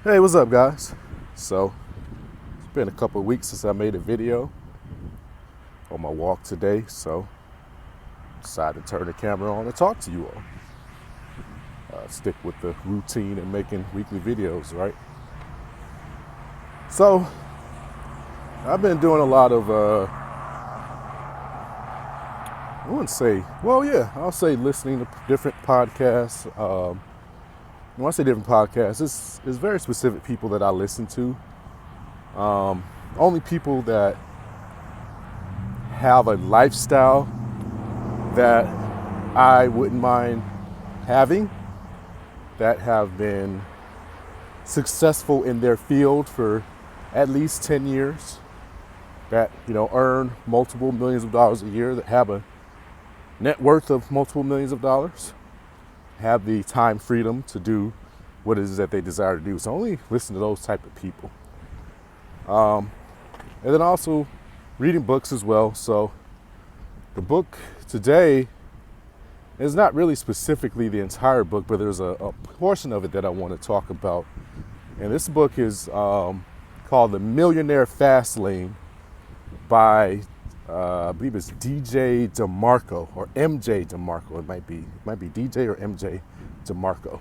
Hey, what's up, guys? So, it's been a couple of weeks since I made a video on my walk today, so decided to turn the camera on and talk to you all. Stick with the routine and making weekly videos, right? So, I've been doing a lot of, I wouldn't say, well, yeah, I'll say listening to different podcasts. When I say different podcasts, it's very specific people that I listen to. Only people that have a lifestyle that I wouldn't mind having, that have been successful in their field for at least 10 years, that, earn multiple millions of dollars a year, that have a net worth of multiple millions of dollars, have the time freedom to do what it is that they desire to do. So only listen to those type of people. And then also reading books as well. So the book today is not really specifically the entire book, but there's a portion of it that I want to talk about. And this book is called The Millionaire Fastlane by I believe it's DJ DeMarco or MJ DeMarco. It might be DJ or MJ DeMarco.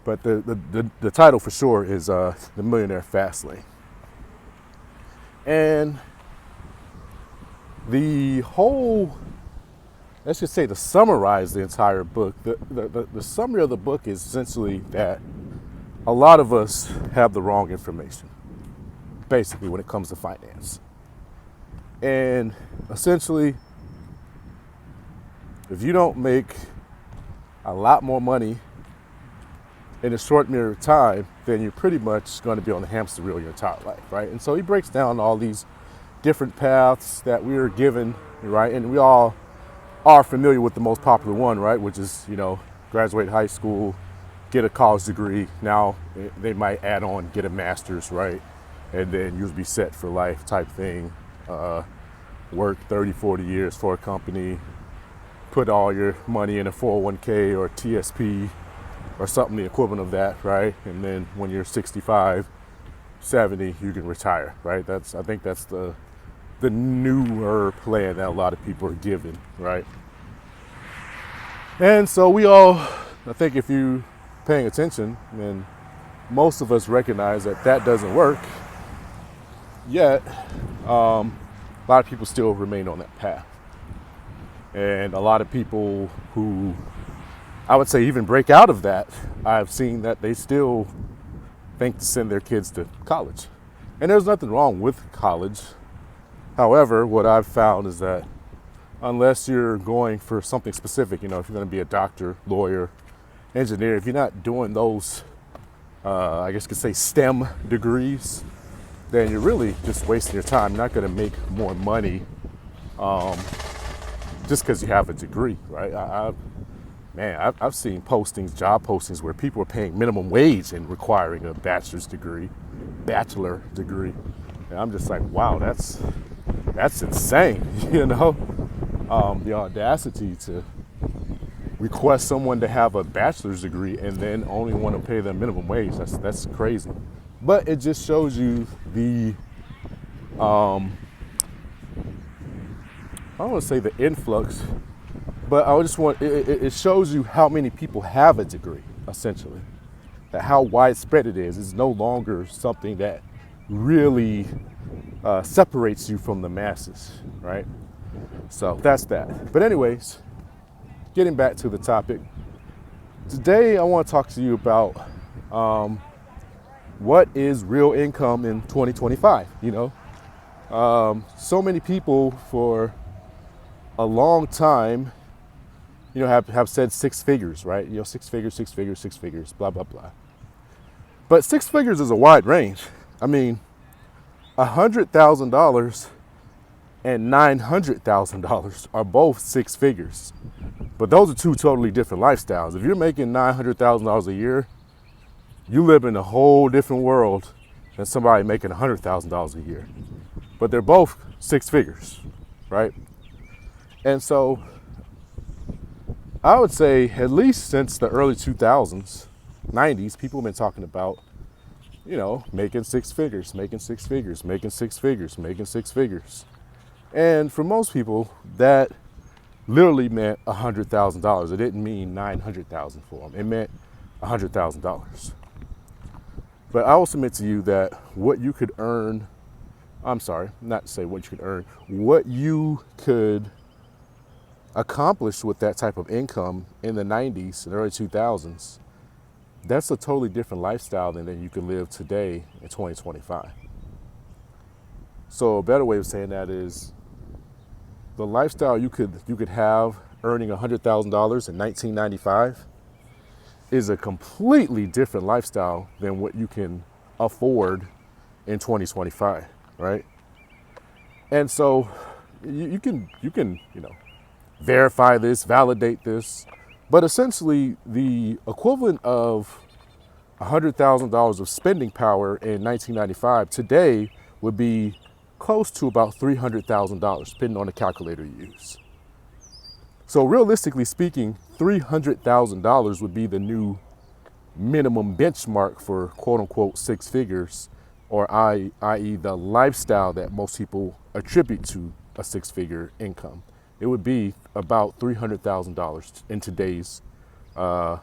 But the title for sure is The Millionaire Fastlane. And the whole, let's just say, to summarize the entire book, the summary of the book is essentially that a lot of us have the wrong information, basically, when it comes to finance. And essentially, if you don't make a lot more money in a short period of time, then you're pretty much going to be on the hamster wheel your entire life, right? And so he breaks down all these different paths that we are given, right? And we all are familiar with the most popular one, right? Which is, graduate high school, get a college degree. Now they might add on, get a master's, right? And then you'll be set for life type thing. Work 30, 40 years for a company, put all your money in a 401k or TSP or something the equivalent of that, right? And then when you're 65, 70, you can retire, right? I think that's the newer plan that a lot of people are given, right? And so we all, I think if you're paying attention, then most of us recognize that doesn't work. Yet, a lot of people still remain on that path. And a lot of people who, I would say, even break out of that, I've seen that they still think to send their kids to college. And there's nothing wrong with college. However, what I've found is that unless you're going for something specific, if you're going to be a doctor, lawyer, engineer, if you're not doing those, I guess you could say STEM degrees, then you're really just wasting your time. You're not going to make more money just because you have a degree, right? I've seen job postings where people are paying minimum wage and requiring a bachelor degree. And I'm just like, wow, that's insane, the audacity to request someone to have a bachelor's degree and then only want to pay them minimum wage. That's crazy. But it just shows you the, I don't want to say the influx, but it shows you how many people have a degree, essentially. That how widespread it is. It's no longer something that really separates you from the masses, right? So that's that. But anyways, getting back to the topic. Today I want to talk to you about what is real income in 2025, so many people for a long time, have said six figures, right? Six figures, blah, blah, blah. But six figures is a wide range. I mean, $100,000 and $900,000 are both six figures. But those are two totally different lifestyles. If you're making $900,000 a year, you live in a whole different world than somebody making $100,000 a year. But they're both six figures, right? And so I would say at least since the early 2000s, 90s, people have been talking about making six figures, making six figures, making six figures, making six figures. And for most people, that literally meant $100,000. It didn't mean 900,000 for them. It meant $100,000. But I will submit to you that what you could earn, I'm sorry, not to say what you could earn, what you could accomplish with that type of income in the 90s and early 2000s, that's a totally different lifestyle than you can live today in 2025. So a better way of saying that is the lifestyle you could have earning $100,000 in 1995 is a completely different lifestyle than what you can afford in 2025, right? And so you can verify this, validate this, but essentially the equivalent of $100,000 of spending power in 1995 today would be close to about $300,000, depending on the calculator you use. So realistically speaking, $300,000 would be the new minimum benchmark for quote unquote six figures, or i.e. the lifestyle that most people attribute to a six-figure income. It would be about $300,000 in today's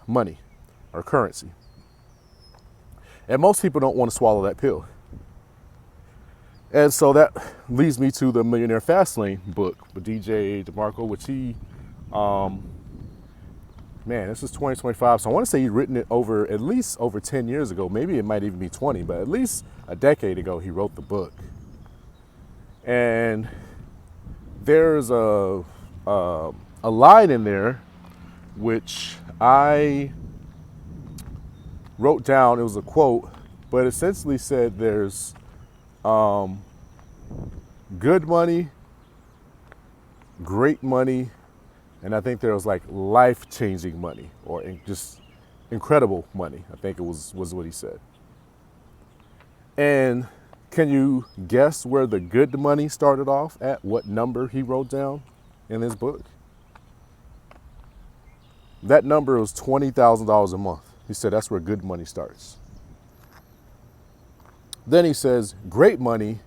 money or currency. And most people don't want to swallow that pill. And so that leads me to the Millionaire Fastlane book with DJ DeMarco, which he, this is 2025. So I want to say he'd written it at least over 10 years ago. Maybe it might even be 20, but at least a decade ago, he wrote the book. And there's a line in there which I wrote down. It was a quote, but essentially said there's good money, great money, and I think there was like life-changing money or just incredible money. I think it was what he said. And can you guess where the good money started off at? What number he wrote down in his book? That number was $20,000 a month. He said that's where good money starts. Then he says great money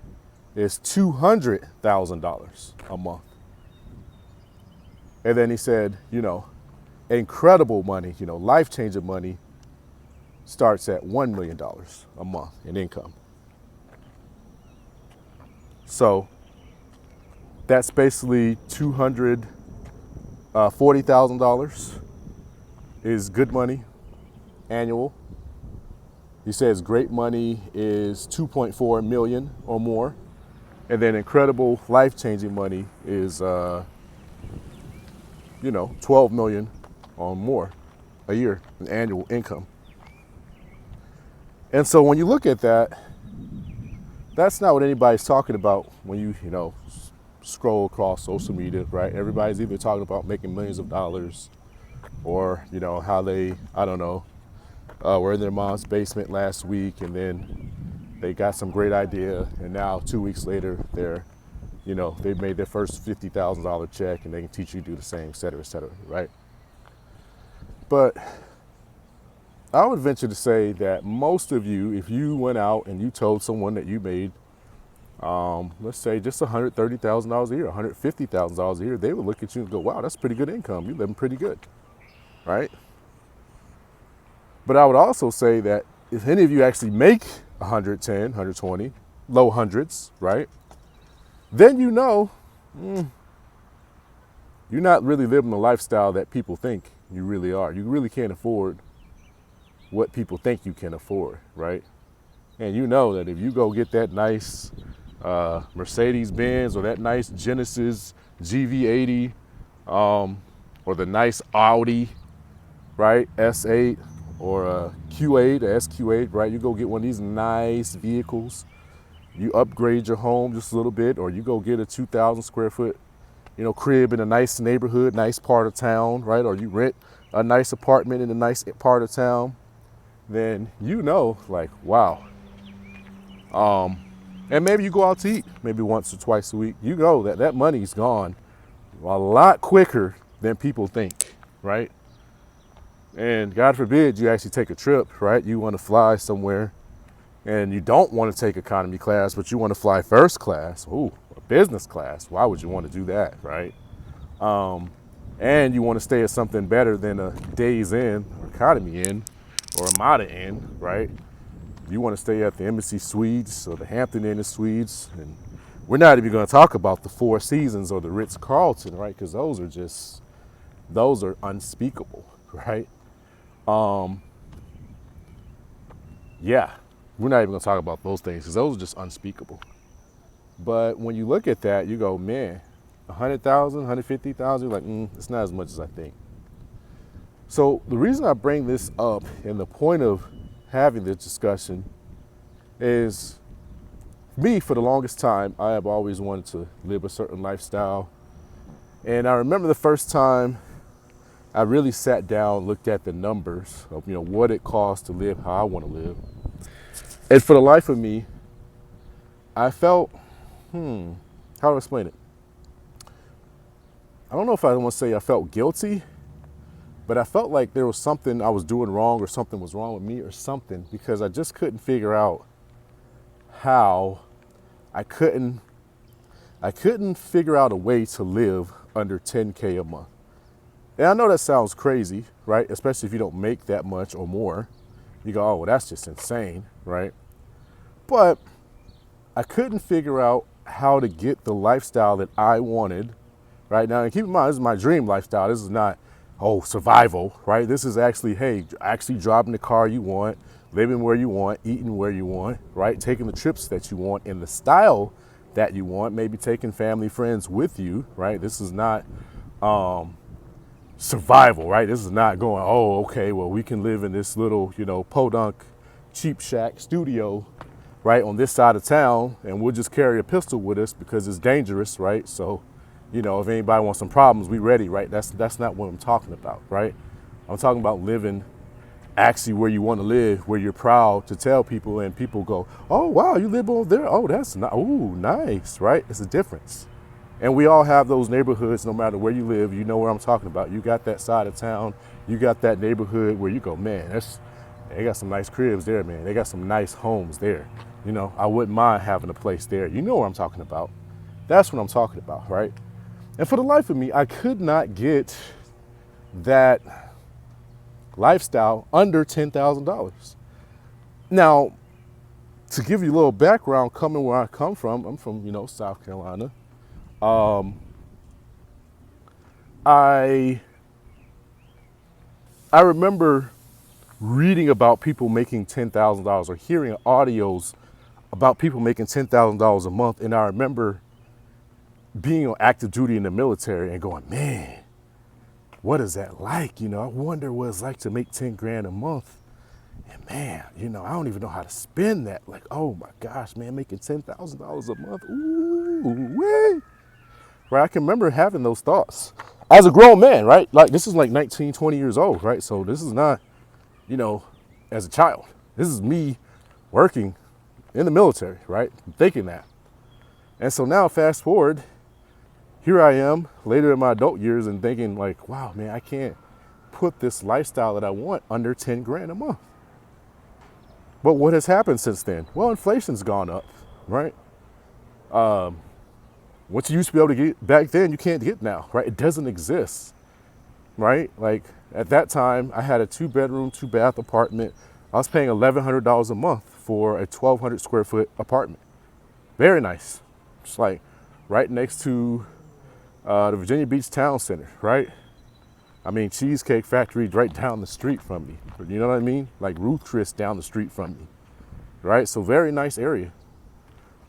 is $200,000 a month. And then he said, incredible money, life-changing money starts at $1 million a month in income. So that's basically $240,000 is good money annual. He says great money is 2.4 million or more. And then incredible life-changing money is, 12 million or more a year in annual income. And so when you look at that, that's not what anybody's talking about when you scroll across social media, right? Everybody's either talking about making millions of dollars or, how they, were in their mom's basement last week and then they got some great idea and now 2 weeks later they're, they've made their first $50,000 check and they can teach you to do the same, et cetera, right? But I would venture to say that most of you, if you went out and you told someone that you made, let's say just $130,000 a year, $150,000 a year, they would look at you and go, wow, that's pretty good income. You're living pretty good, right? But I would also say that if any of you actually make 110, 120, low hundreds, right? Then you're not really living the lifestyle that people think you really are. You really can't afford what people think you can afford, right? And you know that if you go get that nice Mercedes-Benz or that nice Genesis GV80 or the nice Audi, right, S8 or a Q8, a SQ8, right? You go get one of these nice vehicles. You upgrade your home just a little bit, or you go get a 2,000 square foot, crib in a nice neighborhood, nice part of town, right? Or you rent a nice apartment in a nice part of town. Then like, wow. And maybe you go out to eat maybe once or twice a week. You know that money's gone a lot quicker than people think, right? And God forbid you actually take a trip, right? You want to fly somewhere, and you don't want to take economy class, but you want to fly first class, or business class, why would you want to do that, right? And you want to stay at something better than a Days Inn or Economy Inn or a Ramada Inn, right? You want to stay at the Embassy Suites or the Hampton Inn Suites. And we're not even going to talk about the Four Seasons or the Ritz-Carlton, right? Because those are unspeakable, right? Yeah, we're not even going to talk about those things because those are just unspeakable. But when you look at that, you go, man, 100,000, 150,000, you're like, it's not as much as I think. So the reason I bring this up and the point of having this discussion is, me, for the longest time, I have always wanted to live a certain lifestyle. And I remember the first time I really sat down, looked at the numbers of, what it costs to live how I want to live. And for the life of me, I felt, how do I explain it? I don't know if I want to say I felt guilty, but I felt like there was something I was doing wrong or something was wrong with me or something, because I just couldn't figure out how I couldn't figure out a way to live under 10K a month. And I know that sounds crazy, right? Especially if you don't make that much or more. You go, oh, well, that's just insane, right? But I couldn't figure out how to get the lifestyle that I wanted, right? Now, and keep in mind, this is my dream lifestyle. This is not, survival, right? This is actually, actually driving the car you want, living where you want, eating where you want, right? Taking the trips that you want in the style that you want, maybe taking family, friends with you, right? This is not survival, right? This is not going, oh, okay, well, we can live in this little, podunk cheap shack studio, right, on this side of town, and we'll just carry a pistol with us because it's dangerous, right? So, if anybody wants some problems, we ready, right? That's not what I'm talking about, right? I'm talking about living actually where you want to live, where you're proud to tell people, and people go, oh, wow, you live over there? Oh, that's nice, right? It's a difference. And we all have those neighborhoods, no matter where you live, you know where I'm talking about. You got that side of town, you got that neighborhood where you go, man, they got some nice cribs there, man. They got some nice homes there. I wouldn't mind having a place there. You know what I'm talking about. That's what I'm talking about, right? And for the life of me, I could not get that lifestyle under $10,000. Now, to give you a little background, coming where I come from, I'm from, South Carolina. I remember reading about people making $10,000 or hearing audios about people making $10,000 a month. And I remember being on active duty in the military and going, man, what is that like? I wonder what it's like to make 10 grand a month. And man, I don't even know how to spend that. Like, oh my gosh, man, making $10,000 a month. Ooh, wait. Right, I can remember having those thoughts as a grown man, right? Like, this is like 19, 20 years old, right? So this is not, as a child. This is me working in the military, right? Thinking that. And so now fast forward, here I am later in my adult years and thinking like, wow, man, I can't put this lifestyle that I want under 10 grand a month. But what has happened since then? Well, inflation's gone up, right? What you used to be able to get back then, you can't get now, right? It doesn't exist, right? Like at that time, I had a 2-bedroom, 2-bath apartment. I was paying $1,100 a month for a 1,200 square foot apartment. Very nice. It's like right next to the Virginia Beach Town Center, right? I mean, Cheesecake Factory right down the street from me. You know what I mean? Like Ruth Chris down the street from me, right? So very nice area.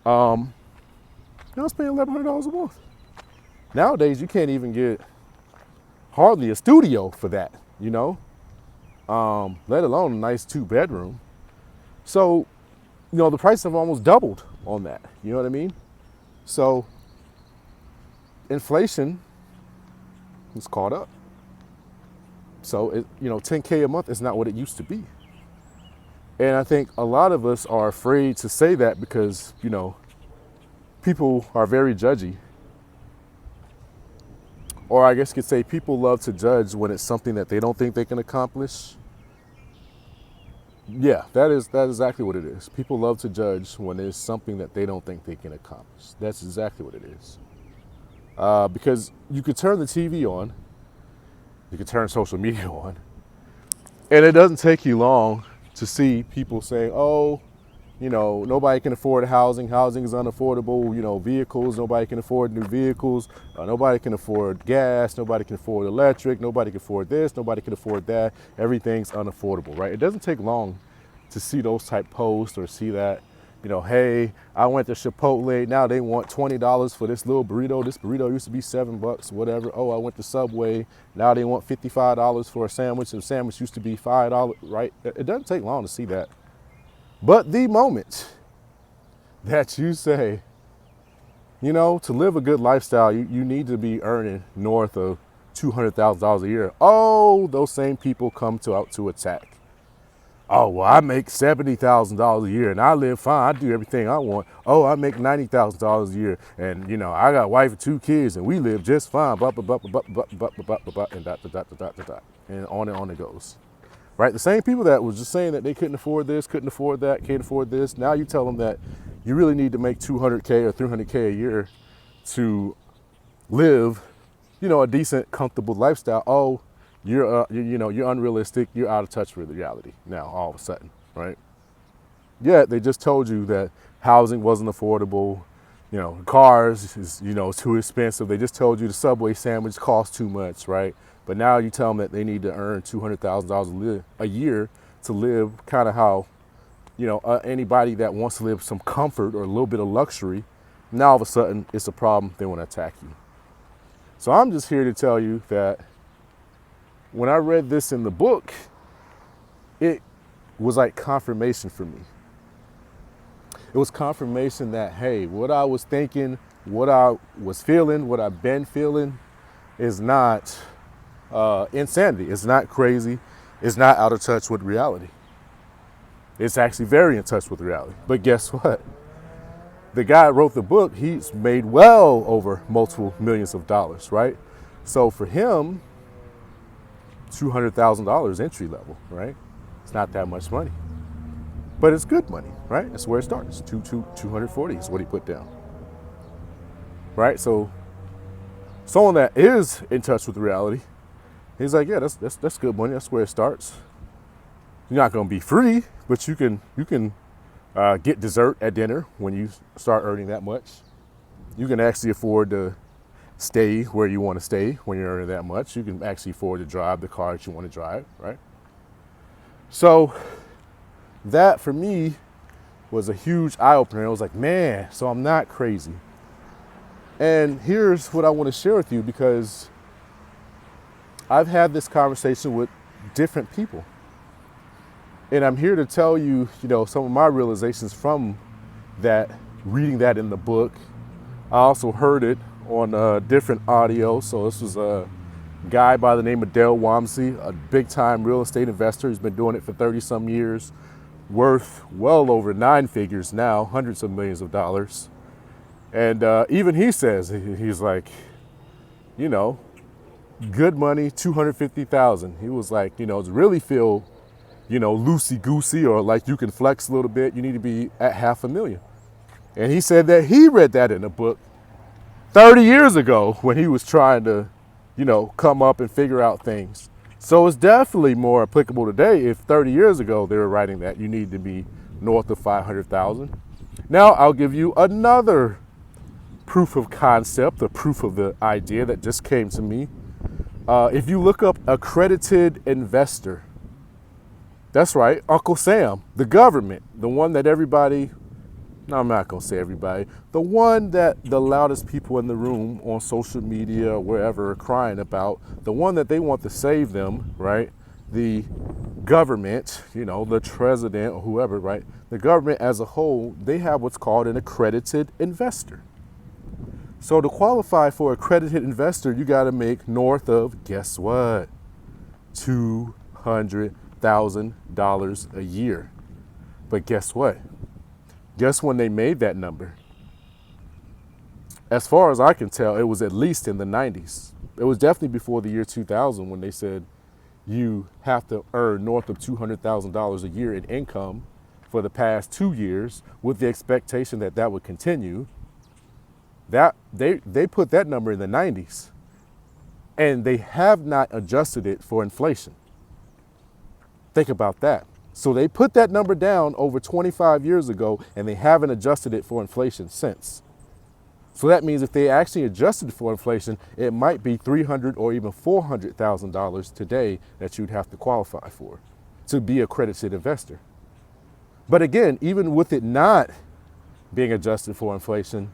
I was paying $1,100 a month. Nowadays, you can't even get hardly a studio for that, let alone a nice 2-bedroom. So, the prices have almost doubled on that. You know what I mean? So, inflation is caught up. So, 10K a month is not what it used to be. And I think a lot of us are afraid to say that because, people are very judgy. Or I guess you could say people love to judge when it's something that they don't think they can accomplish. Yeah, that is exactly what it is. People love to judge when there's something that they don't think they can accomplish. That's exactly what it is. Because you could turn the TV on, you could turn social media on, and it doesn't take you long to see people saying, "Oh, nobody can afford housing. Housing is unaffordable. Vehicles, nobody can afford new vehicles. Nobody can afford gas. Nobody can afford electric. Nobody can afford this. Nobody can afford that. Everything's unaffordable," right? It doesn't take long to see those type posts or see that, hey, I went to Chipotle. Now they want $20 for this little burrito. This burrito used to be $7, whatever. Oh, I went to Subway. Now they want $55 for a sandwich. And the sandwich used to be $5, right? It doesn't take long to see that. But the moment that you say, to live a good lifestyle, you need to be earning north of $200,000 a year. Oh, those same people come out to attack. Oh, well, I make $70,000 a year and I live fine. I do everything I want. Oh, I make $90,000 a year and, I got a wife and 2 kids and we live just fine. Blah, blah, blah, blah, blah, blah, blah, blah, blah, and dot, dot, dot, dot, dot, dot. And on it goes. Right? The same people that was just saying that they couldn't afford this, couldn't afford that, can't afford this. Now you tell them that you really need to make $200K or $300K a year to live, a decent, comfortable lifestyle. Oh, you're unrealistic. You're out of touch with reality now all of a sudden, right? Yeah, they just told you that housing wasn't affordable. Cars is, too expensive. They just told you the Subway sandwich costs too much, right? But now you tell them that they need to earn $200,000 a year to live kind of how, anybody that wants to live some comfort or a little bit of luxury, now all of a sudden it's a problem. They want to attack you. So I'm just here to tell you that when I read this in the book, it was like confirmation for me. It was confirmation that, hey, what I was thinking, what I was feeling, what I've been feeling is not insanity. It's not crazy. It's not out of touch with reality. It's actually very in touch with reality. But guess what? The guy who wrote the book, he's made well over multiple millions of dollars, right? So for him, $200,000 entry level, right? It's not that much money, but it's good money, right? That's where it starts. 240 is what he put down, right? So someone that is in touch with reality, he's like, yeah, that's good money. That's where it starts. You're not going to be free, but you can get dessert at dinner when you start earning that much. You can actually afford to stay where you want to stay when you're earning that much. You can actually afford to drive the car that you want to drive, right? So that for me was a huge eye-opener. I was like, man, so I'm not crazy. And here's what I want to share with you, because I've had this conversation with different people. And I'm here to tell you, some of my realizations from that, reading that in the book. I also heard it on different audio. So this was a guy by the name of Dale Wamsey, a big-time real estate investor. He's been doing it for 30-some years, worth well over 9 figures now, hundreds of millions of dollars. And even he says, he's like, good money, $250,000. He was like, to really feel, loosey-goosey or like you can flex a little bit, you need to be at $500,000. And he said that he read that in a book 30 years ago when he was trying to, come up and figure out things. So it's definitely more applicable today if 30 years ago they were writing that you need to be north of 500,000. Now I'll give you another proof of concept, the proof of the idea that just came to me. If you look up accredited investor, that's right, Uncle Sam, the government, the one that everybody, no, I'm not going to say everybody, the one that the loudest people in the room on social media or wherever are crying about, the one that they want to save them, right? The government, the president or whoever, right? The government as a whole, they have what's called an accredited investor. So to qualify for accredited investor, you got to make north of, guess what? $200,000 a year. But guess what? Guess when they made that number? As far as I can tell, it was at least in the 90s. It was definitely before the year 2000 when they said, you have to earn north of $200,000 a year in income for the past 2 years with the expectation that that would continue. That they put that number in the 90s, and they have not adjusted it for inflation. Think about that. So they put that number down over 25 years ago, and they haven't adjusted it for inflation since. So that means if they actually adjusted it for inflation, it might be $300,000 or even $400,000 today that you'd have to qualify for to be a accredited investor. But again, even with it not being adjusted for inflation,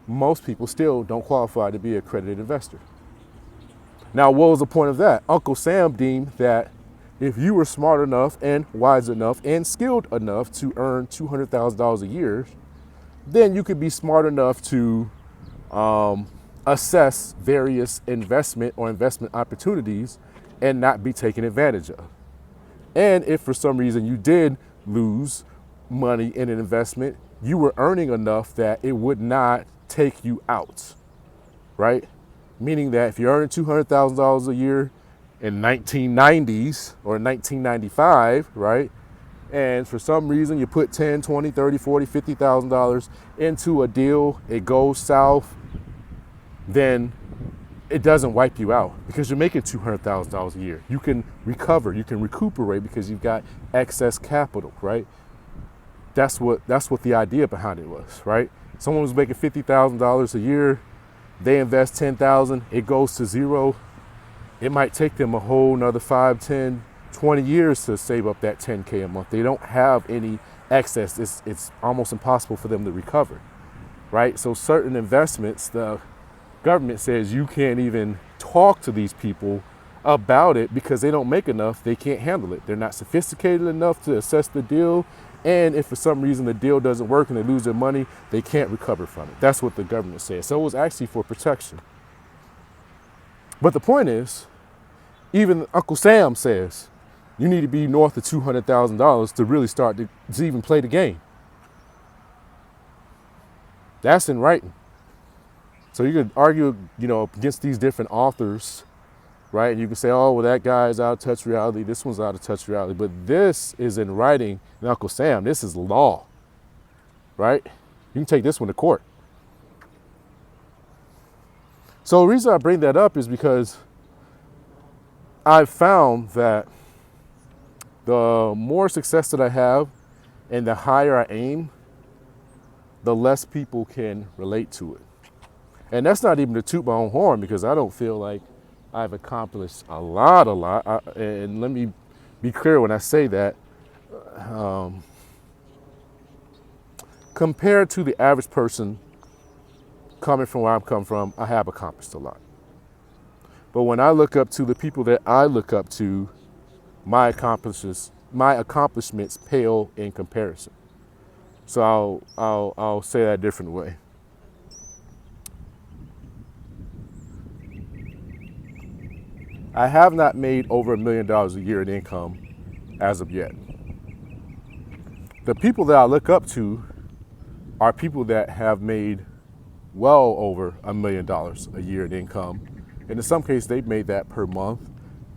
most people still don't qualify to be an accredited investor. Now, what was the point of that? Uncle Sam deemed that if you were smart enough and wise enough and skilled enough to earn $200,000 a year, then you could be smart enough to assess various investment or investment opportunities and not be taken advantage of. And if for some reason you did lose money in an investment, you were earning enough that it would not take you out, right? Meaning that if you're earning $200,000 a year in 1990s or 1995, right? And for some reason you put 10, 20, 30, 40, $50,000 into a deal, it goes south, then it doesn't wipe you out because you're making $200,000 a year. You can recover, you can recuperate because you've got excess capital, right? That's what the idea behind it was, right? Someone was making $50,000 a year, they invest $10,000, it goes to zero. It might take them a whole another 5, 10, 20 years to save up that 10K a month. They don't have any excess. It's almost impossible for them to recover, right? So certain investments, the government says you can't even talk to these people about it because they don't make enough. They can't handle it. They're not sophisticated enough to assess the deal. And if for some reason the deal doesn't work and they lose their money, they can't recover from it. That's what the government says. So it was actually for protection. But the point is, even Uncle Sam says, you need to be north of $200,000 to really start to even play the game. That's in writing. So you could argue, against these different authors, right? And you can say, oh, well, that guy is out of touch reality. This one's out of touch reality. But this is in writing, and Uncle Sam, this is law, right? You can take this one to court. So the reason I bring that up is because I've found that the more success that I have and the higher I aim, the less people can relate to it. And that's not even to toot my own horn because I don't feel like I've accomplished a lot. And let me be clear when I say that. Compared to the average person coming from where I'm coming from, I have accomplished a lot. But when I look up to the people that I look up to, my accomplishments pale in comparison. So I'll say that a different way. I have not made over $1 million a year in income as of yet. The people that I look up to are people that have made well over $1 million a year in income. And in some cases, they've made that per month.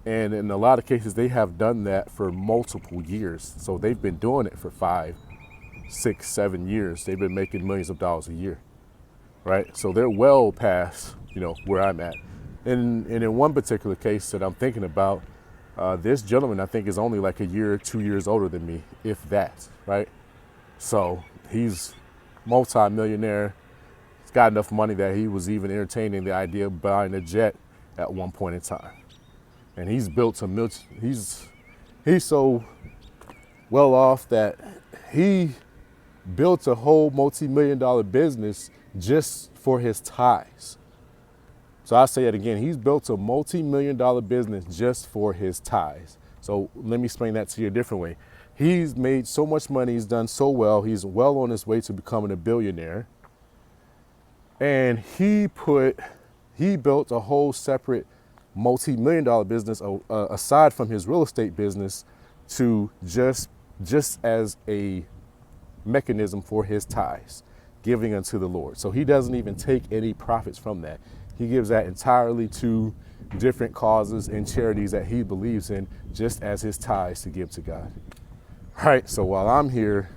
And in a lot of cases, they have done that for multiple years. So they've been doing it for 5, 6, 7 years. They've been making millions of dollars a year, right? So they're well past, where I'm at. And in one particular case that I'm thinking about, this gentleman, I think, is only like a year or 2 years older than me, if that, right? So he's multi-millionaire. He's got enough money that he was even entertaining the idea of buying a jet at one point in time. And he's built he's so well off that he built a whole multi-million-dollar business just for his ties. So I'll say it again, he's built a multi-million-dollar business just for his ties. So let me explain that to you a different way. He's made so much money, he's done so well, he's well on his way to becoming a billionaire. And he built a whole separate multi-million-dollar business aside from his real estate business to just as a mechanism for his tithes, giving unto the Lord. So he doesn't even take any profits from that. He gives that entirely to different causes and charities that he believes in, just as his tithes to give to God. Right? So while I'm here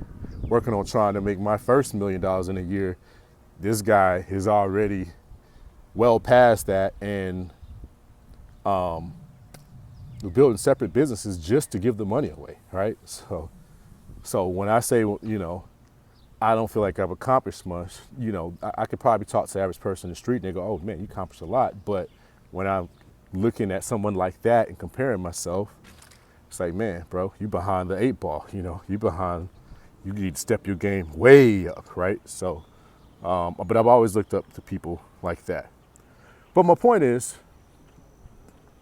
working on trying to make my first $1 million in a year, this guy is already well past that, and we're building separate businesses just to give the money away, right? So when I say, I don't feel like I've accomplished much, I could probably talk to the average person in the street and they go, oh man, you accomplished a lot. But when I'm looking at someone like that and comparing myself, it's like, man, bro, you behind the 8 ball, you need to step your game way up, right? So, but I've always looked up to people like that. But my point is,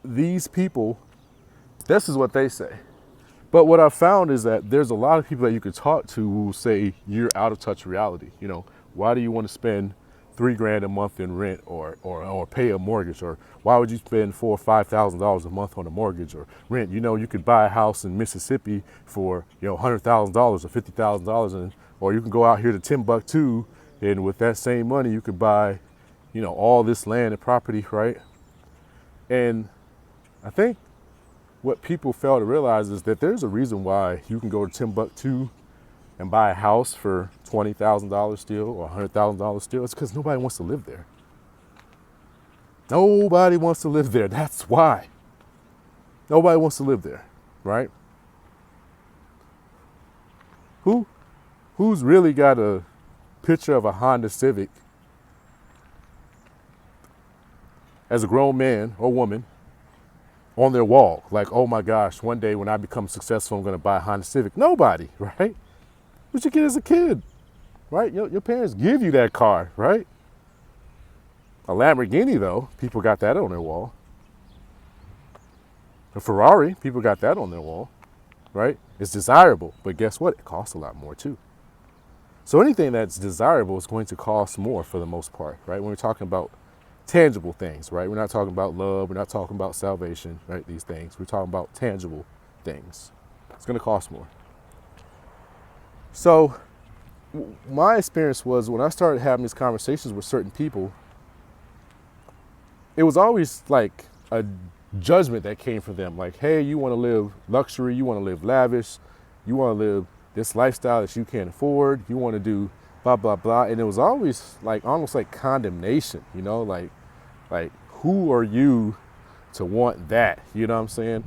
these people, this is what they say. But what I've found is that there's a lot of people that you could talk to who say you're out of touch reality. Why do you want to spend $3,000 a month in rent or pay a mortgage? Or why would you spend $4,000 or $5,000 a month on a mortgage or rent? You could buy a house in Mississippi for $100,000 or $50,000, or you can go out here to Timbuktu, and with that same money you could buy, all this land and property, right? And I think what people fail to realize is that there's a reason why you can go to Timbuktu and buy a house for $20,000 still or $100,000 still. It's because nobody wants to live there. Nobody wants to live there. That's why. Nobody wants to live there, right? Who's really got a picture of a Honda Civic as a grown man or woman on their wall? Like, oh my gosh, one day when I become successful, I'm going to buy a Honda Civic. Nobody, right? What you get as a kid, right? Your parents give you that car, right? A Lamborghini, though, people got that on their wall. A Ferrari, people got that on their wall, right? It's desirable, but guess what? It costs a lot more too. So anything that's desirable is going to cost more for the most part, right? When we're talking about tangible things, right? We're not talking about love. We're not talking about salvation, right? These things. We're talking about tangible things. It's going to cost more. So my experience was when I started having these conversations with certain people, it was always like a judgment that came from them. Like, hey, you want to live luxury. You want to live lavish. You want to live this lifestyle that you can't afford. You want to do blah, blah, blah. And it was always like almost like condemnation, like who are you to want that? You know what I'm saying?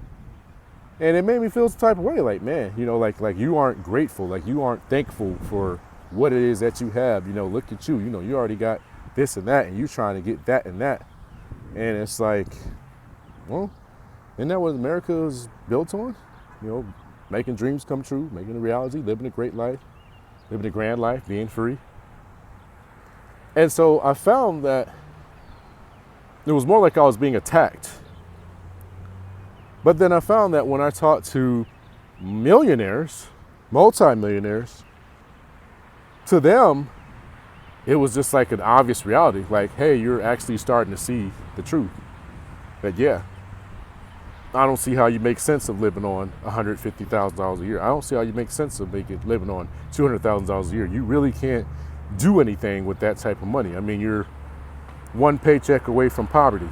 And it made me feel some type of way, like, man, like you aren't grateful, like you aren't thankful for what it is that you have. Look at you, you already got this and that, and you trying to get that and that. And it's like, well, isn't that what America is built on? Making dreams come true, making a reality, living a great life, living a grand life, being free. And so I found that it was more like I was being attacked. But then I found that when I talked to millionaires, multimillionaires, to them, it was just like an obvious reality. Like, hey, you're actually starting to see the truth. That, yeah, I don't see how you make sense of living on $150,000 a year. I don't see how you make sense of living on $200,000 a year. You really can't do anything with that type of money. I mean, you're one paycheck away from poverty,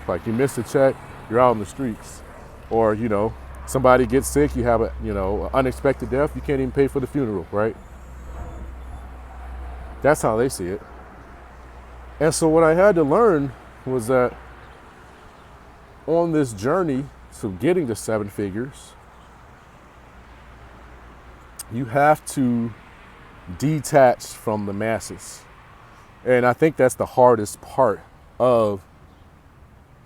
like you miss a check, you're out on the streets. Or, somebody gets sick, you have an unexpected death, you can't even pay for the funeral, right? That's how they see it. And so what I had to learn was that on this journey to getting to 7 figures, you have to detach from the masses. And I think that's the hardest part of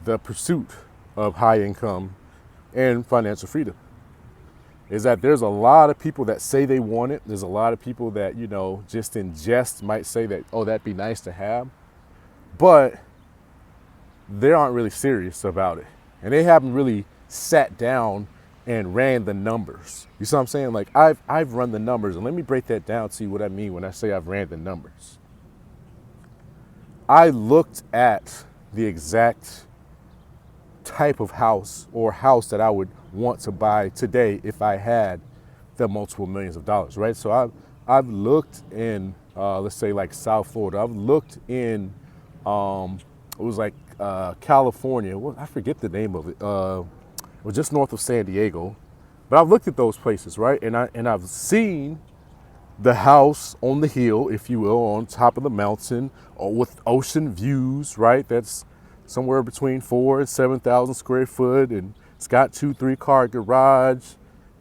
the pursuit of high income and financial freedom, is that there's a lot of people that say they want it. There's a lot of people that, just in jest might say that, oh, that'd be nice to have. But they aren't really serious about it. And they haven't really sat down and ran the numbers. You see what I'm saying? Like I've run the numbers, and let me break that down to you what I mean when I say I've ran the numbers. I looked at the exact type of house or house that I would want to buy today if I had the multiple millions of dollars, right? So I've looked in, let's say like South Florida. I've looked in, it was like California. Well, I forget the name of it. Well, just north of San Diego. But I've looked at those places, right? And I've seen the house on the hill, if you will, on top of the mountain, or with ocean views, right? That's somewhere between 4,000 and 7,000 square foot, and it's got 2-3 car garage,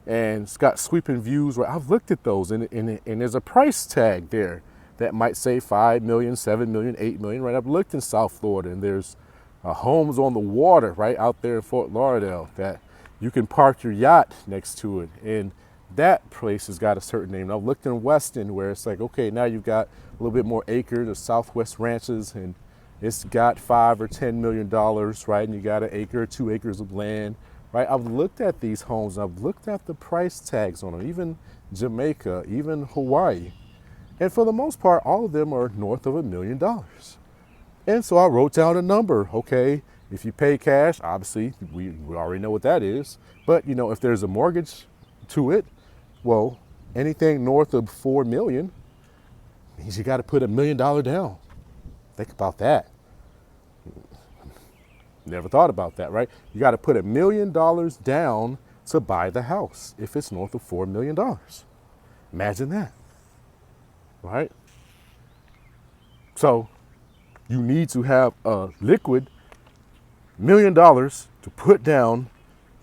and it's got sweeping views. Right? I've looked at those, and there's a price tag there that might say 5 million, 7 million, 8 million. Right? I've looked in South Florida, and there's homes on the water right out there in Fort Lauderdale that you can park your yacht next to it, and that place has got a certain name. I've looked in Weston where it's like, okay, now you've got a little bit more acres, the Southwest Ranches, and it's got $5 or $10 million, right? And you got an acre or 2 acres of land, right? I've looked at these homes, and I've looked at the price tags on them, even Jamaica, even Hawaii. And for the most part, all of them are north of $1 million. And so I wrote down a number, okay? If you pay cash, obviously, we already know what that is. But, you know, if there's a mortgage to it, well, anything north of 4 million means you got to put $1 million down. Think about that. Never thought about that, right? You got to put $1 million down to buy the house if it's north of $4 million. Imagine that, right? So you need to have a liquid $1 million to put down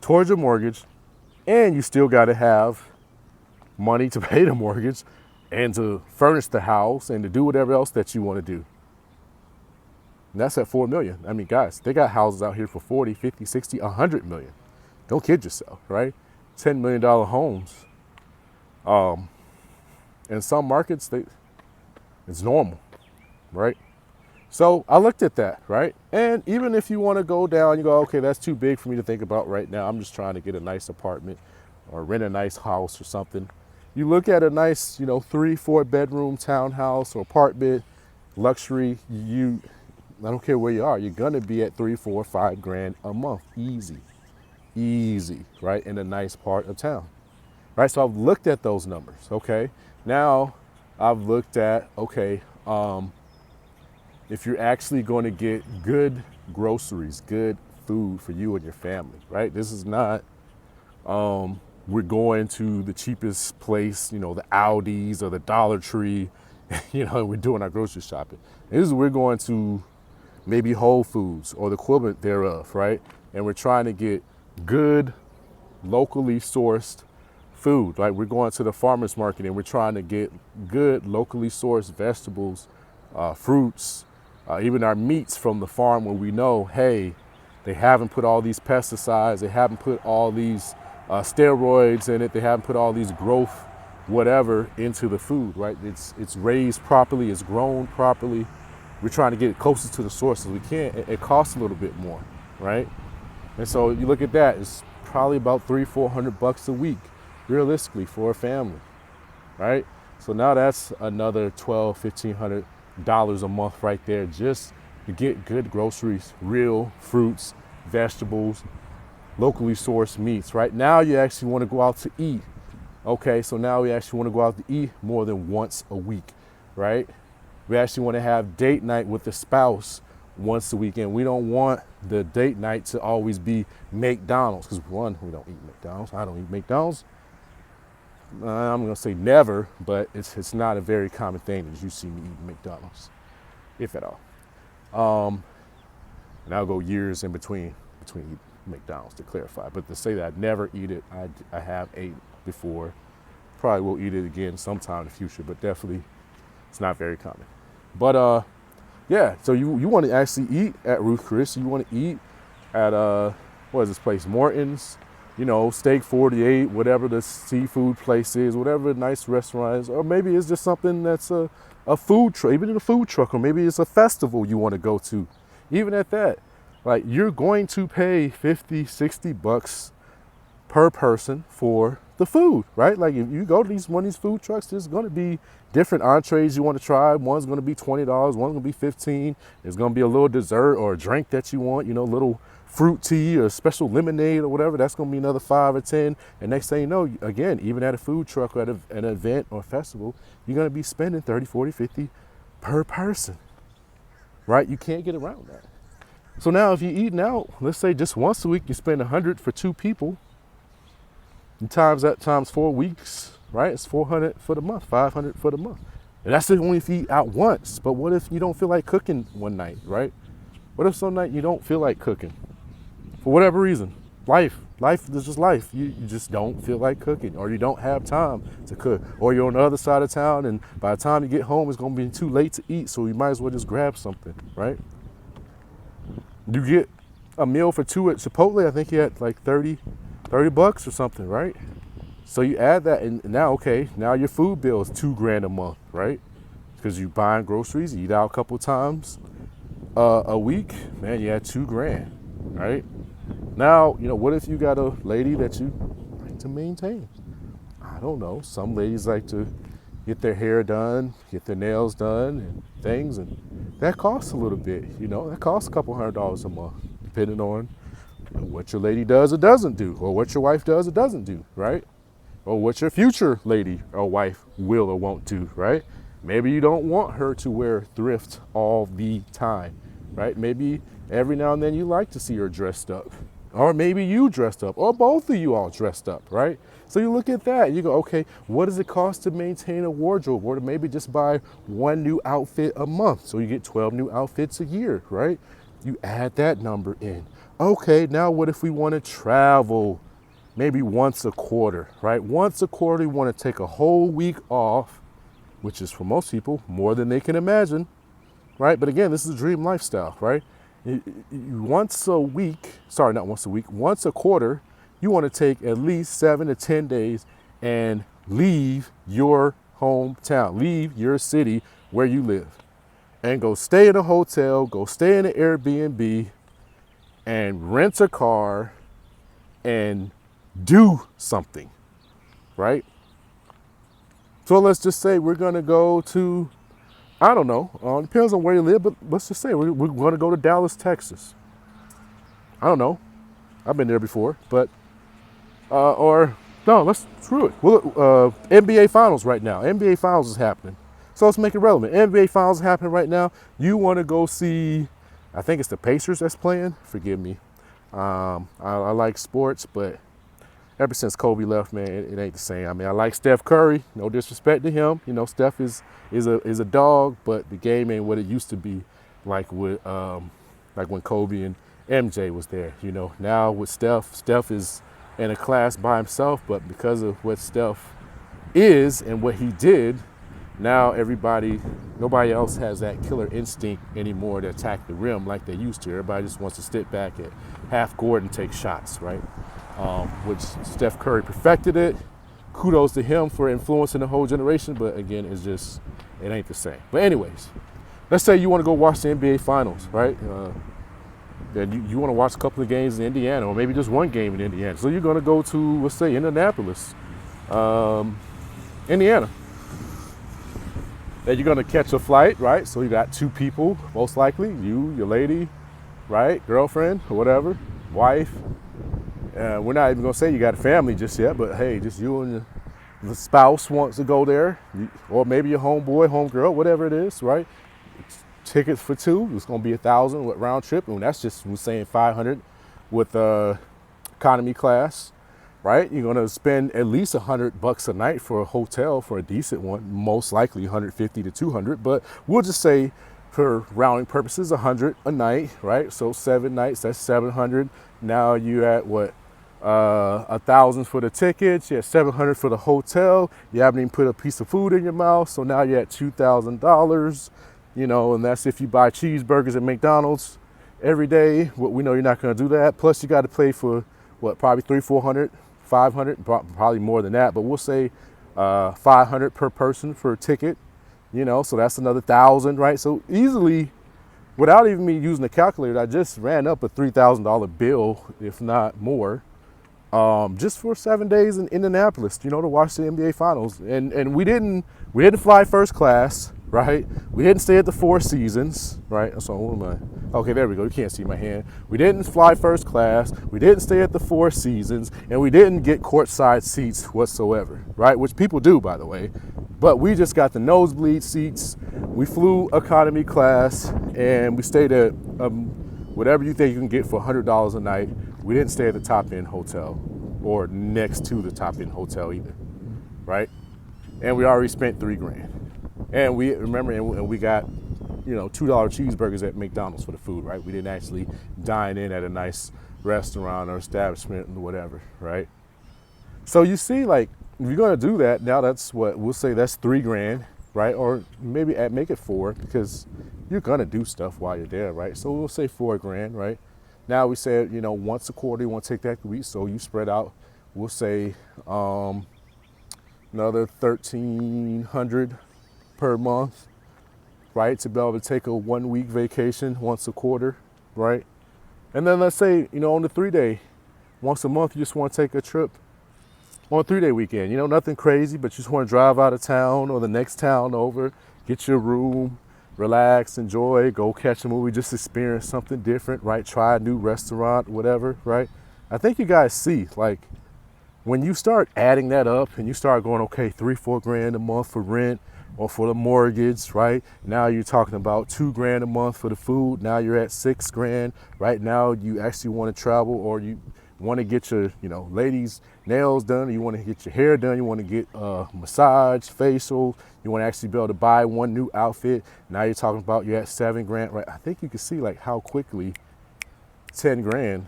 towards your mortgage, and you still got to have money to pay the mortgage and to furnish the house and to do whatever else that you want to do. And that's at 4 million. I mean, guys, they got houses out here for 40, 50, 60, 100 million. Don't kid yourself, right? $10 million homes. In some markets, it's normal, right? So I looked at that, right? And even if you want to go down, you go, okay, that's too big for me to think about right now. I'm just trying to get a nice apartment or rent a nice house or something. You look at a nice, 3-4 bedroom townhouse or apartment, luxury, I don't care where you are, you're gonna be at 3, 4, 5 grand a month, easy, right? In a nice part of town, right? So I've looked at those numbers, okay? Now I've looked at, okay, if you're actually going to get good groceries, good food for you and your family, right? This is not, we're going to the cheapest place, the Aldi's or the Dollar Tree, we're doing our grocery shopping. We're going to maybe Whole Foods or the equivalent thereof, right? And we're trying to get good, locally sourced food, right? We're going to the farmer's market and we're trying to get good, locally sourced vegetables, fruits, even our meats from the farm where we know, hey, they haven't put all these pesticides, they haven't put all these steroids in it, they haven't put all these growth whatever into the food, right? It's raised properly, it's grown properly. We're trying to get it closest to the source as we can. It costs a little bit more, right? And so you look at that, it's probably about $300-400 a week, realistically, for a family, right? So now that's another $1,200-1,500 a month right there just to get good groceries, real fruits, vegetables, locally sourced meats, right? Now you actually want to go out to eat. Okay, so now we actually want to go out to eat more than once a week, right? We actually want to have date night with the spouse once a week, and we don't want the date night to always be McDonald's, because one, we don't eat McDonald's. I don't eat McDonald's. I'm going to say never, but it's not a very common thing that you see me eating McDonald's, if at all. And I'll go years in between McDonald's to clarify. But to say that I'd never eat it, I have ate before. Probably will eat it again sometime in the future, but definitely it's not very common. But yeah, so you want to actually eat at Ruth Chris. You want to eat at what is this place? Morton's, Steak 48, whatever the seafood place is, whatever the nice restaurant is, or maybe it's just something that's a food truck, even a food truck, or maybe it's a festival you want to go to. Even at that, like, you're going to pay $50-60 per person for the food, right? Like, if you go to one of these food trucks, there's going to be different entrees you want to try. One's going to be $20, one's going to be $15. There's going to be a little dessert or a drink that you want, little fruit tea or special lemonade or whatever. That's going to be another $5 or $10. And next thing you know, again, even at a food truck or at an event or festival, you're going to be spending $30, $40, $50 per person, right? You can't get around that. So now if you're eating out, let's say just once a week, you spend 100 for 2 people, and times that times 4 weeks, right? It's 400 for the month, 500 for the month. And that's only if you eat out once. But what if you don't feel like cooking one night, right? What if some night you don't feel like cooking? For whatever reason. Life is just life. You just don't feel like cooking, or you don't have time to cook, or you're on the other side of town, and by the time you get home, it's gonna be too late to eat, so you might as well just grab something, right? You get a meal for 2 at Chipotle, I think you had like 30 bucks or something, right? So you add that, and now, okay, now your food bill is $2,000 a month, right? Because you buying groceries, you eat out a couple times a week, man, you had $2,000, right? Now, what if you got a lady that you like to maintain? I don't know. Some ladies like to get their hair done, get their nails done and things, and that costs a little bit, that costs a couple $100 a month, depending on what your lady does or doesn't do, or what your wife does or doesn't do, right? Or what your future lady or wife will or won't do, right? Maybe you don't want her to wear thrift all the time, right? Maybe every now and then you like to see her dressed up, or maybe you dressed up, or both of you all dressed up, right? So you look at that, you go, okay, what does it cost to maintain a wardrobe, or to maybe just buy one new outfit a month? So you get 12 new outfits a year, right? You add that number in. Okay, now what if we want to travel maybe once a quarter, right? Once a quarter, we want to take a whole week off, which is for most people more than they can imagine, right? But again, this is a dream lifestyle, right? Once a quarter, you want to take at least 7 to 10 days and leave your hometown, leave your city where you live, and go stay in a hotel, go stay in an Airbnb, and rent a car and do something, right? So let's just say we're going to go to, I don't know, depends on where you live, but let's just say we're going to go to Dallas, Texas. I don't know. I've been there before, but, let's screw it. Well, NBA Finals right now. NBA Finals is happening. So let's make it relevant. NBA Finals is happening right now. You want to go see, I think it's the Pacers that's playing. Forgive me. I like sports, but ever since Kobe left, man, it ain't the same. I mean, I like Steph Curry. No disrespect to him. Steph is a dog, but the game ain't what it used to be, like when Kobe and MJ was there. Now with Steph is in a class by himself, but because of what Steph is and what he did, now nobody else has that killer instinct anymore to attack the rim like they used to. Everybody just wants to sit back at half court and take shots, right? Which Steph Curry perfected it. Kudos to him for influencing the whole generation, but again, it ain't the same. But anyways, let's say you want to go watch the NBA Finals, right? Then you want to watch a couple of games in Indiana, or maybe just one game in Indiana. So you're going to go to, let's say, Indianapolis, Indiana. Then you're going to catch a flight, right? So you got 2 people, most likely, you, your lady, right? Girlfriend, or whatever, wife. We're not even going to say you got a family just yet, but hey, just you and the spouse wants to go there, or maybe your homeboy, homegirl, whatever it is, right? Tickets for 2, it's going to be $1,000 with round trip, and that's just, we're saying $500 with economy class, right? You're going to spend at least $100 a night for a hotel for a decent one, most likely $150 to $200, but we'll just say for rounding purposes, $100 a night, right? So 7 nights, that's $700. Now you at what? $1,000 for the tickets, you had $700 for the hotel. You haven't even put a piece of food in your mouth, so now you're at $2,000. And that's if you buy cheeseburgers at McDonald's every day. We know you're not going to do that. Plus, you got to pay for probably $300, $400, $500, probably more than that. But we'll say $500 per person for a ticket. So that's another $1,000, right? So easily, without even me using a calculator, I just ran up a $3,000 bill, if not more, just for 7 days in Indianapolis, to watch the NBA Finals. And we didn't fly first class, right? We didn't stay at the Four Seasons, right? So what am I? Okay, there we go. You can't see my hand. We didn't fly first class. We didn't stay at the Four Seasons, and we didn't get courtside seats whatsoever, right? Which people do, by the way. But we just got the nosebleed seats. We flew economy class, and we stayed at whatever you think you can get for $100 a night. We didn't stay at the top end hotel or next to the top end hotel either, right? And we already spent $3,000. And we remember, and we got, $2 cheeseburgers at McDonald's for the food, right? We didn't actually dine in at a nice restaurant or establishment or whatever, right? So you see, like, if you're gonna do that, now that's what we'll say, that's $3,000, right? Or maybe make it 4, because you're gonna do stuff while you're there, right? So we'll say $4,000, right? Now we said, once a quarter, you want to take that week, so you spread out. We'll say another $1,300 per month, right? To be able to take a 1-week vacation once a quarter, right? And then let's say, on the 3-day, once a month, you just want to take a trip on a 3-day weekend. Nothing crazy, but you just want to drive out of town or the next town over, get your room, relax, enjoy, go catch a movie, just experience something different, right? Try a new restaurant, whatever, right? I think you guys see, like, when you start adding that up and you start going, okay, $3-4 a month for rent or for the mortgage, right? Now you're talking about $2,000 a month for the food. Now you're at $6,000, right? Now you actually want to travel, or you want to get your, ladies' nails done, or you want to get your hair done, you want to get a massage, facial, you want to actually be able to buy one new outfit. Now you're talking about you're at $7,000, right? I think you can see like how quickly $10,000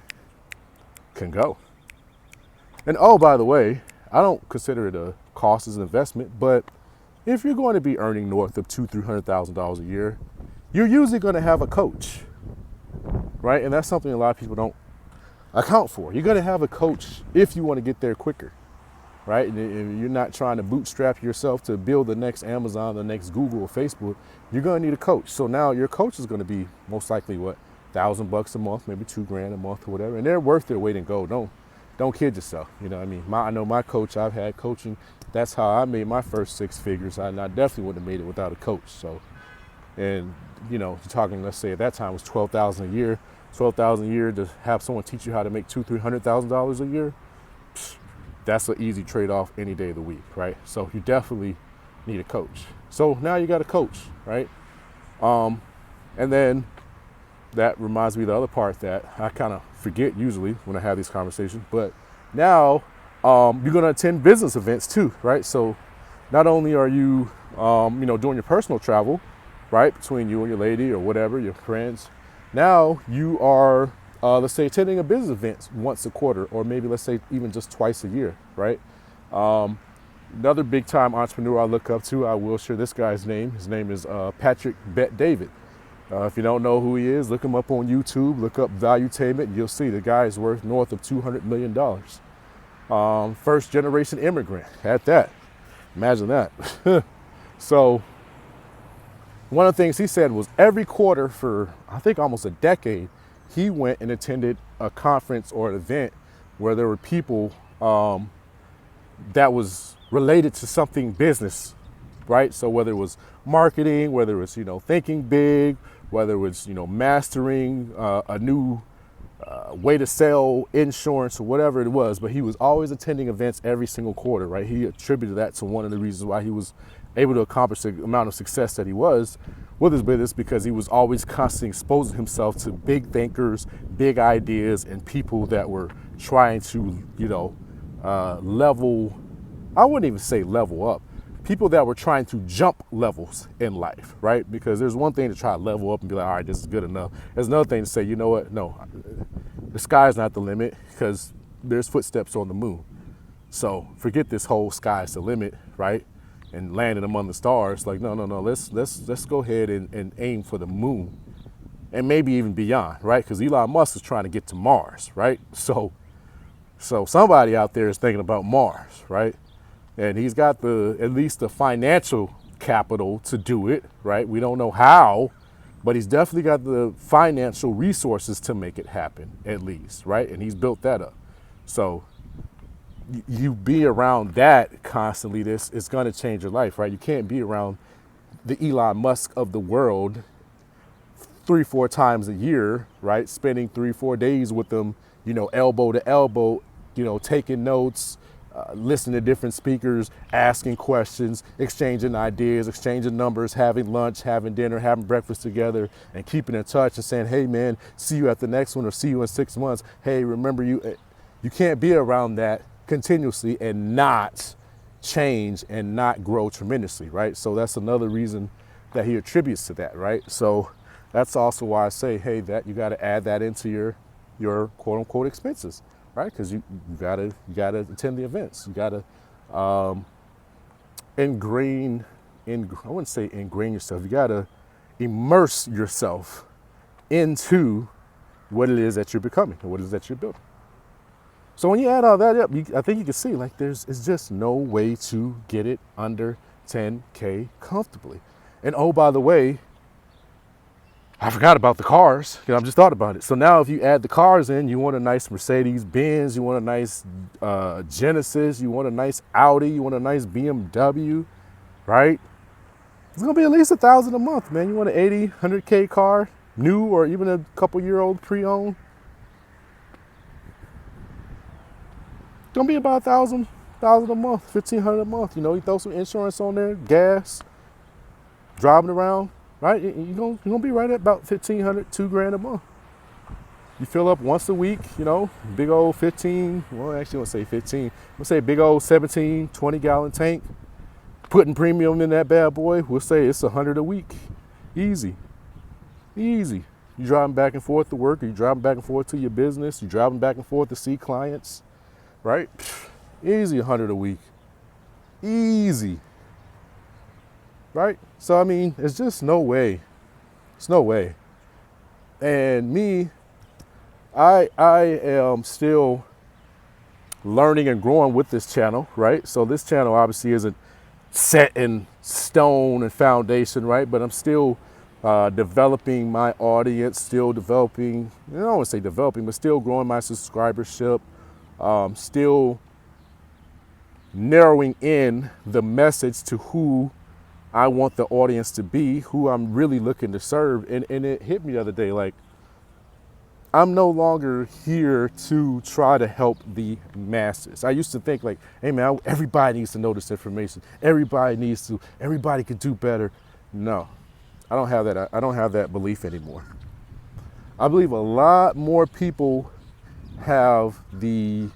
can go. And oh, by the way, I don't consider it a cost as an investment, but if you're going to be earning north of $200,000-$300,000 a year, you're usually going to have a coach, right? And that's something a lot of people don't account for. You're going to have a coach if you want to get there quicker, right? And you're not trying to bootstrap yourself to build the next Amazon, the next Google or Facebook. You're going to need a coach. So now your coach is going to be most likely what, $1,000 a month, maybe $2,000 a month or whatever, and they're worth their weight in gold. Don't kid yourself. I know my coach. I've had coaching. That's how I made my first 6 figures. I definitely wouldn't have made it without a coach. So, and you're talking, let's say at that time it was $12,000 a year. $12,000 a year to have someone teach you how to make $200,000-$300,000 a year. That's an easy trade-off any day of the week, right? So you definitely need a coach. So now you got a coach, right? And then that reminds me of the other part that I kind of forget usually when I have these conversations, but now you're going to attend business events too, right? So not only are you, doing your personal travel, right, between you and your lady or whatever, your friends, now you are, let's say, attending a business event once a quarter, or maybe let's say even just twice a year, right? Another big time entrepreneur I look up to, I will share this guy's name. His name is Patrick Bet David. If you don't know who he is, look him up on YouTube, look up Valuetainment, and you'll see the guy is worth north of $200 million. First generation immigrant at that. Imagine that. So one of the things he said was every quarter for, I think, almost a decade, he went and attended a conference or an event where there were people that was related to something business, right? So whether it was marketing, whether it was, thinking big, whether it was, mastering a new way to sell insurance or whatever it was, but he was always attending events every single quarter, right? He attributed that to one of the reasons why he was able to accomplish the amount of success that he was with his business, because he was always constantly exposing himself to big thinkers, big ideas, and people that were trying to, level, I wouldn't even say level up, people that were trying to jump levels in life, right? Because there's one thing to try to level up and be like, all right, this is good enough. There's another thing to say, you know what? No, the sky's not the limit, because there's footsteps on the moon. So forget this whole sky's the limit, right? And landing among the stars. Like, no. Let's go ahead and aim for the moon, and maybe even beyond, right? Because Elon Musk is trying to get to Mars, right? So somebody out there is thinking about Mars, right? And he's got at least the financial capital to do it, right? We don't know how, but he's definitely got the financial resources to make it happen, at least, right? And he's built that up. So you be around that constantly, it's going to change your life, right? You can't be around the Elon Musk of the world 3-4 times a year, right? Spending 3-4 days with them, elbow to elbow, taking notes, listening to different speakers, asking questions, exchanging ideas, exchanging numbers, having lunch, having dinner, having breakfast together, and keeping in touch and saying, hey man, see you at the next one or see you in 6 months. Hey, remember you can't be around that continuously and not change and not grow tremendously, right? So that's another reason that he attributes to that, right? So that's also why I say, hey, that you got to add that into your quote unquote expenses, right? Because you gotta attend the events. You gotta I wouldn't say ingrain yourself. You gotta immerse yourself into what it is that you're becoming and what it is that you're building. So when you add all that up, I think you can see like it's just no way to get it under 10K comfortably. And oh, by the way, I forgot about the cars. I just thought about it. So now if you add the cars in, you want a nice Mercedes Benz, you want a nice Genesis, you want a nice Audi, you want a nice BMW, right? It's gonna be at least $1,000 a month, man. You want an 80, 100K car, new or even a couple-year-old pre-owned. It's gonna be about $1,000 a month, $1,500 a month. You know, you throw some insurance on there, gas, driving around. Right, you're gonna be right at about $1,500, $2,000 a month. You fill up once a week, you know, big old 15. Well, actually, I won't say 15. We'll say big old 17, 20-gallon tank. Putting premium in that bad boy. We'll say it's $100 a week, easy. You driving back and forth to work, or you driving back and forth to your business. You driving back and forth to see clients, right? Easy, $100 a week, easy. Right? So, I mean, it's just no way. It's no way. And me, I am still learning and growing with this channel, right? So this channel obviously isn't set in stone and foundation, right? But I'm still developing my audience, still developing, I don't want to say developing, but still growing my subscribership, still narrowing in the message to who I want the audience to be, who I'm really looking to serve. And it hit me the other day, like, I'm no longer here to try to help the masses. I used to think like, hey man, everybody needs to know this information. Everybody could do better. No, I don't have that. I don't have that belief anymore. I believe a lot more people have the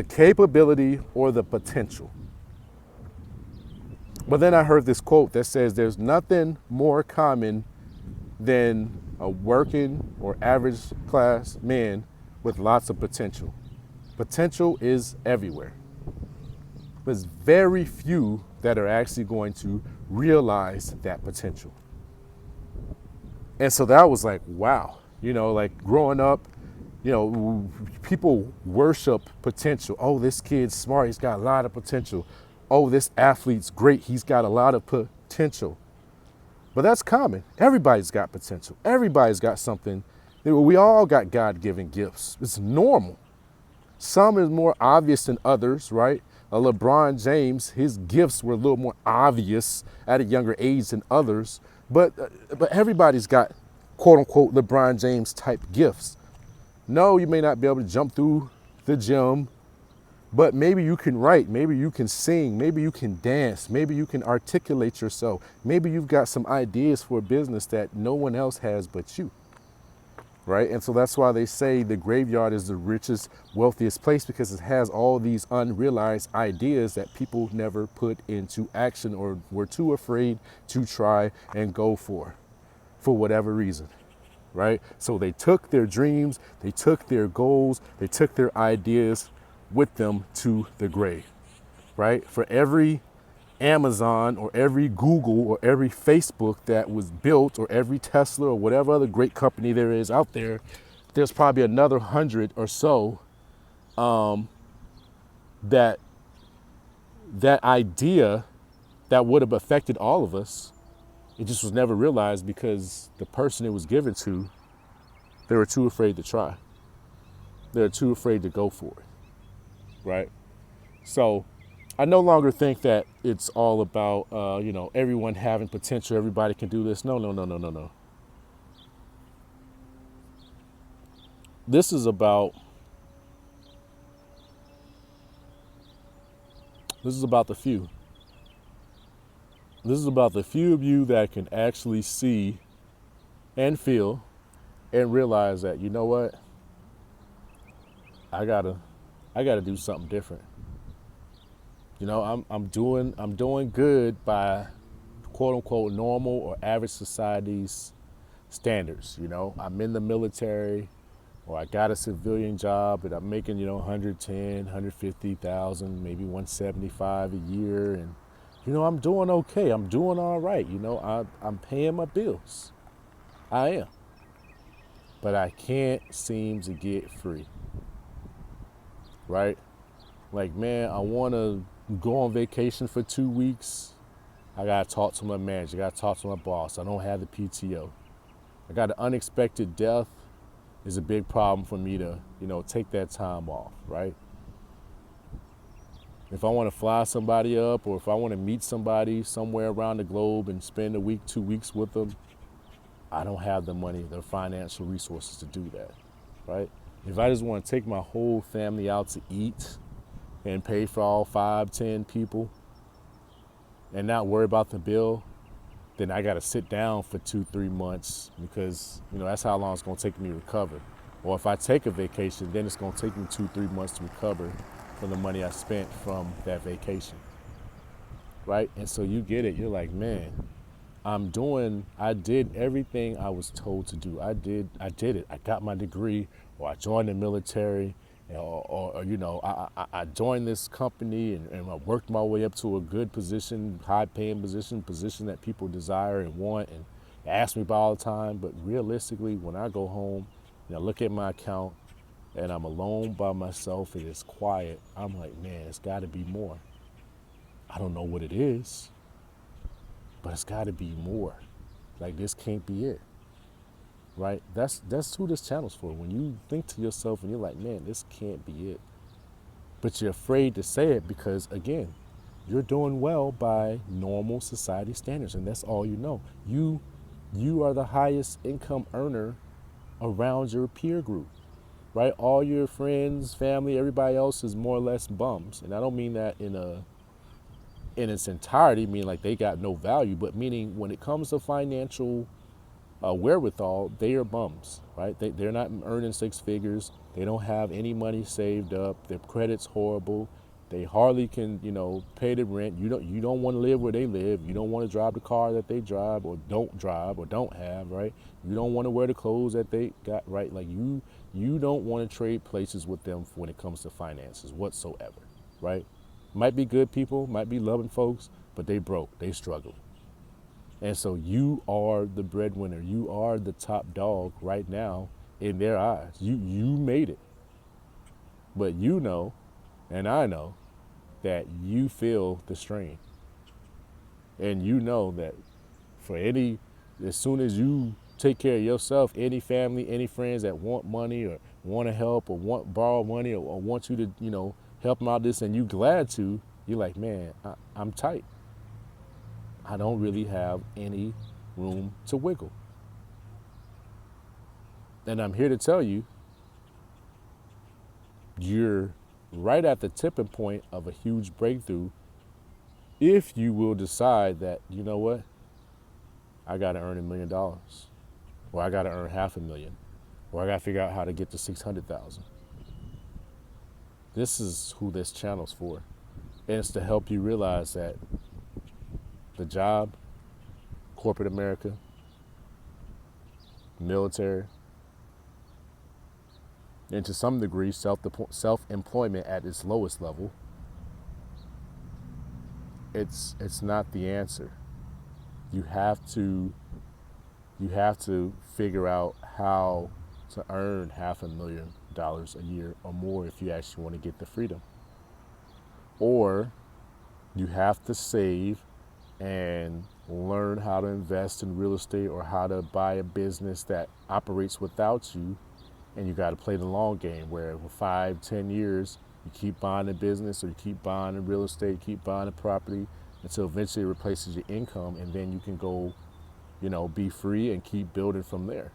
capability or the potential. But then I heard this quote that says there's nothing more common than a working or average class man with lots of potential. Potential is everywhere. There's very few that are actually going to realize that potential. And so that was like, wow, you know, like growing up, you know, people worship potential. Oh, this kid's smart. He's got a lot of potential. Oh, this athlete's great. He's got a lot of potential. But that's common. Everybody's got potential. Everybody's got something. We all got God-given gifts. It's normal. Some is more obvious than others, right? LeBron James, his gifts were a little more obvious at a younger age than others. But everybody's got, quote unquote, LeBron James type gifts. No, you may not be able to jump through the gym, but maybe you can write, maybe you can sing, maybe you can dance, maybe you can articulate yourself. Maybe you've got some ideas for a business that no one else has but you, right? And so that's why they say the graveyard is the richest, wealthiest place, because it has all these unrealized ideas that people never put into action or were too afraid to try and go for whatever reason. Right? So they took their dreams, they took their goals, they took their ideas with them to the grave, right? For every Amazon or every Google or every Facebook that was built, or every Tesla or whatever other great company there is out there, there's probably another 100 or so that idea that would have affected all of us. It just was never realized because the person it was given to, they were too afraid to try. They were too afraid to go for it, right? So I no longer think that it's all about, everyone having potential, everybody can do this. No. this is about this is about the few. This is about the few of you that can actually see and feel and realize that, you know what, I gotta do something different. You know, I'm doing good by quote unquote normal or average society's standards. You know, I'm in the military or I got a civilian job and I'm making, 110, 150,000, maybe 175 a year. And, I'm doing okay. I'm doing all right. I'm paying my bills. I am. But I can't seem to get free. Right? Like, man, I want to go on vacation for 2 weeks. I got to talk to my manager. I got to talk to my boss. I don't have the PTO. I got an unexpected death is a big problem for me to, take that time off, right? If I want to fly somebody up or if I want to meet somebody somewhere around the globe and spend a week, 2 weeks with them, I don't have the money, the financial resources to do that, right? If I just want to take my whole family out to eat and pay for all 5, 10 people and not worry about the bill, then I got to sit down for 2, 3 months because, that's how long it's going to take me to recover. Or if I take a vacation, then it's going to take me 2, 3 months to recover from the money I spent from that vacation, right? And so you get it. You're like, man, I did everything I was told to do. I did it. I got my degree, or I joined the military, I joined this company and I worked my way up to a good position, high paying position that people desire and want and ask me about all the time. But realistically, when I go home and I look at my account and I'm alone by myself and it's quiet, I'm like, man, it's got to be more. I don't know what it is, but it's got to be more. Like, this can't be it, right? That's who this channel's for. When you think to yourself and you're like, man, this can't be it, but you're afraid to say it because, again, you're doing well by normal society standards, and that's all you know. You are the highest income earner around your peer group, right? All your friends, family, everybody else is more or less bums, and I don't mean that in its entirety, meaning like they got no value, but meaning when it comes to financial wherewithal, they are bums, right? They're not earning 6 figures. They don't have any money saved up. Their credit's horrible. They hardly can, pay the rent. You don't want to live where they live. You don't want to drive the car that they drive or don't have, right? You don't want to wear the clothes that they got, right? Like you don't want to trade places with them when it comes to finances whatsoever, right? Might be good people, might be loving folks, but they broke, they struggle. And so you are the breadwinner. You are the top dog right now in their eyes. You made it. But you know, and I know, that you feel the strain. And you know that as soon as you take care of yourself, any family, any friends that want money or want to help or borrow money or want you to, help them out this and you glad to, you're like, man, I'm tight. I don't really have any room to wiggle. And I'm here to tell you, you're right at the tipping point of a huge breakthrough if you will decide that, you know what, I got to earn $1 million, or I got to earn $500,000, or I got to figure out how to get to 600,000. This is who this channel's for. And it's to help you realize that the job, corporate America, military, and to some degree self-employment at its lowest level, it's not the answer. You have to figure out how to earn $500,000 a year or more if you actually want to get the freedom. Or you have to save and learn how to invest in real estate or how to buy a business that operates without you. And you got to play the long game where for 5, 10 years, you keep buying a business or you keep buying a real estate, keep buying a property until eventually it replaces your income. And then you can go, be free and keep building from there,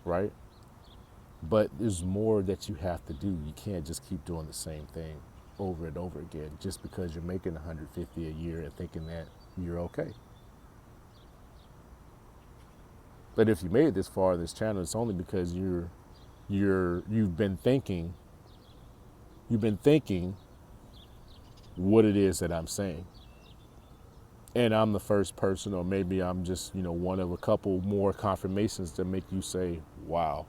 right? But there's more that you have to do. You can't just keep doing the same thing over and over again just because you're making 150 a year and thinking that you're okay. But if you made it this far in this channel, it's only because you've been thinking what it is that I'm saying. And I'm the first person, or maybe I'm just, one of a couple more confirmations to make you say, wow.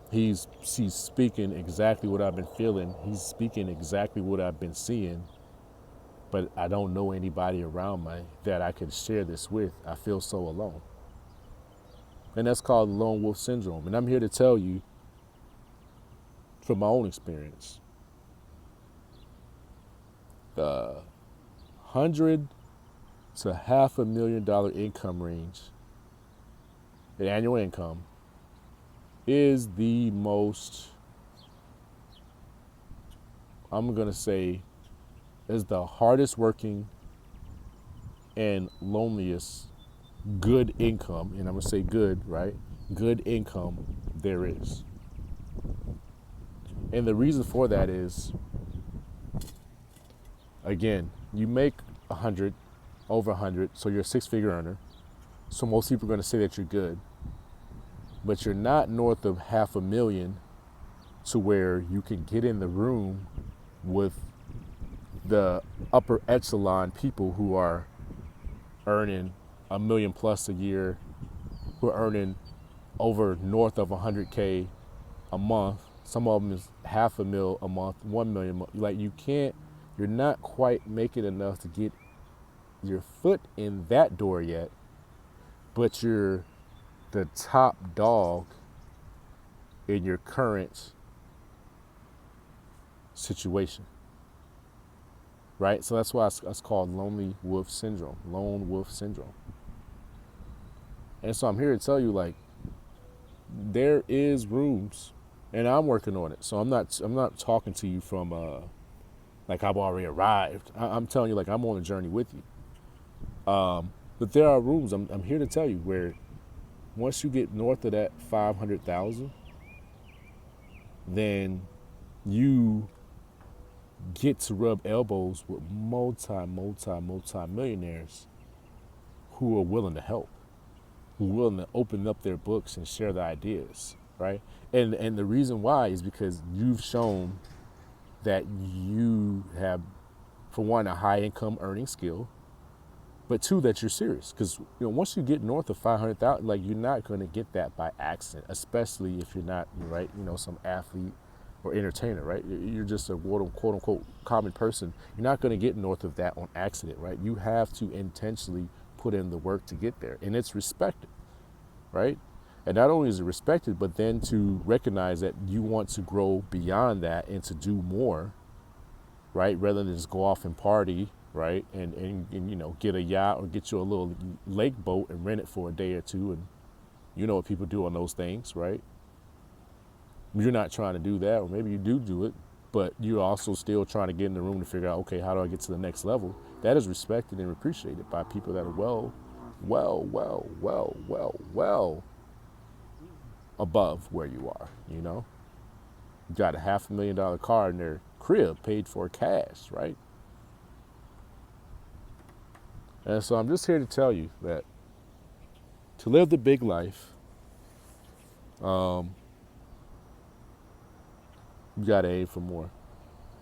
He's speaking exactly what I've been feeling. He's speaking exactly what I've been seeing. But I don't know anybody around me that I could share this with. I feel so alone. And that's called the lone wolf syndrome. And I'm here to tell you from my own experience, the $100,000 to $500,000 income range, the annual income, is the most, I'm going to say, is the hardest working and loneliest good income, and I'm going to say good, right? Good income there is. And the reason for that is, again, you make 100, over 100, so you're a six-figure earner. So most people are going to say that you're good, but you're not north of $500,000 to where you can get in the room with the upper echelon people who are earning $1 million plus a year, who are earning over north of 100K a month. Some of them is $500,000 a month, 1 million a month. Like, you're not quite making enough to get your foot in that door yet, but you're the top dog in your current situation, right? So that's why it's called lone wolf syndrome. And so I'm here to tell you, like, there is rooms, and I'm working on it. So I'm not talking to you from like I've already arrived. I'm telling you, like, I'm on a journey with you. But there are rooms. I'm here to tell you where once you get north of that 500,000, then you get to rub elbows with multi millionaires who are willing to help, who are willing to open up their books and share their ideas, right? And the reason why is because you've shown that you have, for one, a high income earning skill, but two, that you're serious. Because once you get north of 500,000, like, you're not going to get that by accident, especially if you're not, right, some athlete or entertainer, right? You're just a quote unquote common person. You're not going to get north of that on accident, right? You have to intentionally put in the work to get there, and it's respected, right? And not only is it respected, but then to recognize that you want to grow beyond that and to do more, right? Rather than just go off and party, right? And get a yacht or get you a little lake boat and rent it for a day or two. And you know what people do on those things, right? You're not trying to do that, or maybe you do it, but you're also still trying to get in the room to figure out, okay, how do I get to the next level? That is respected and appreciated by people that are well above where you are, You got a $500,000 car in their crib paid for cash, right? And so I'm just here to tell you that to live the big life, you gotta aim for more.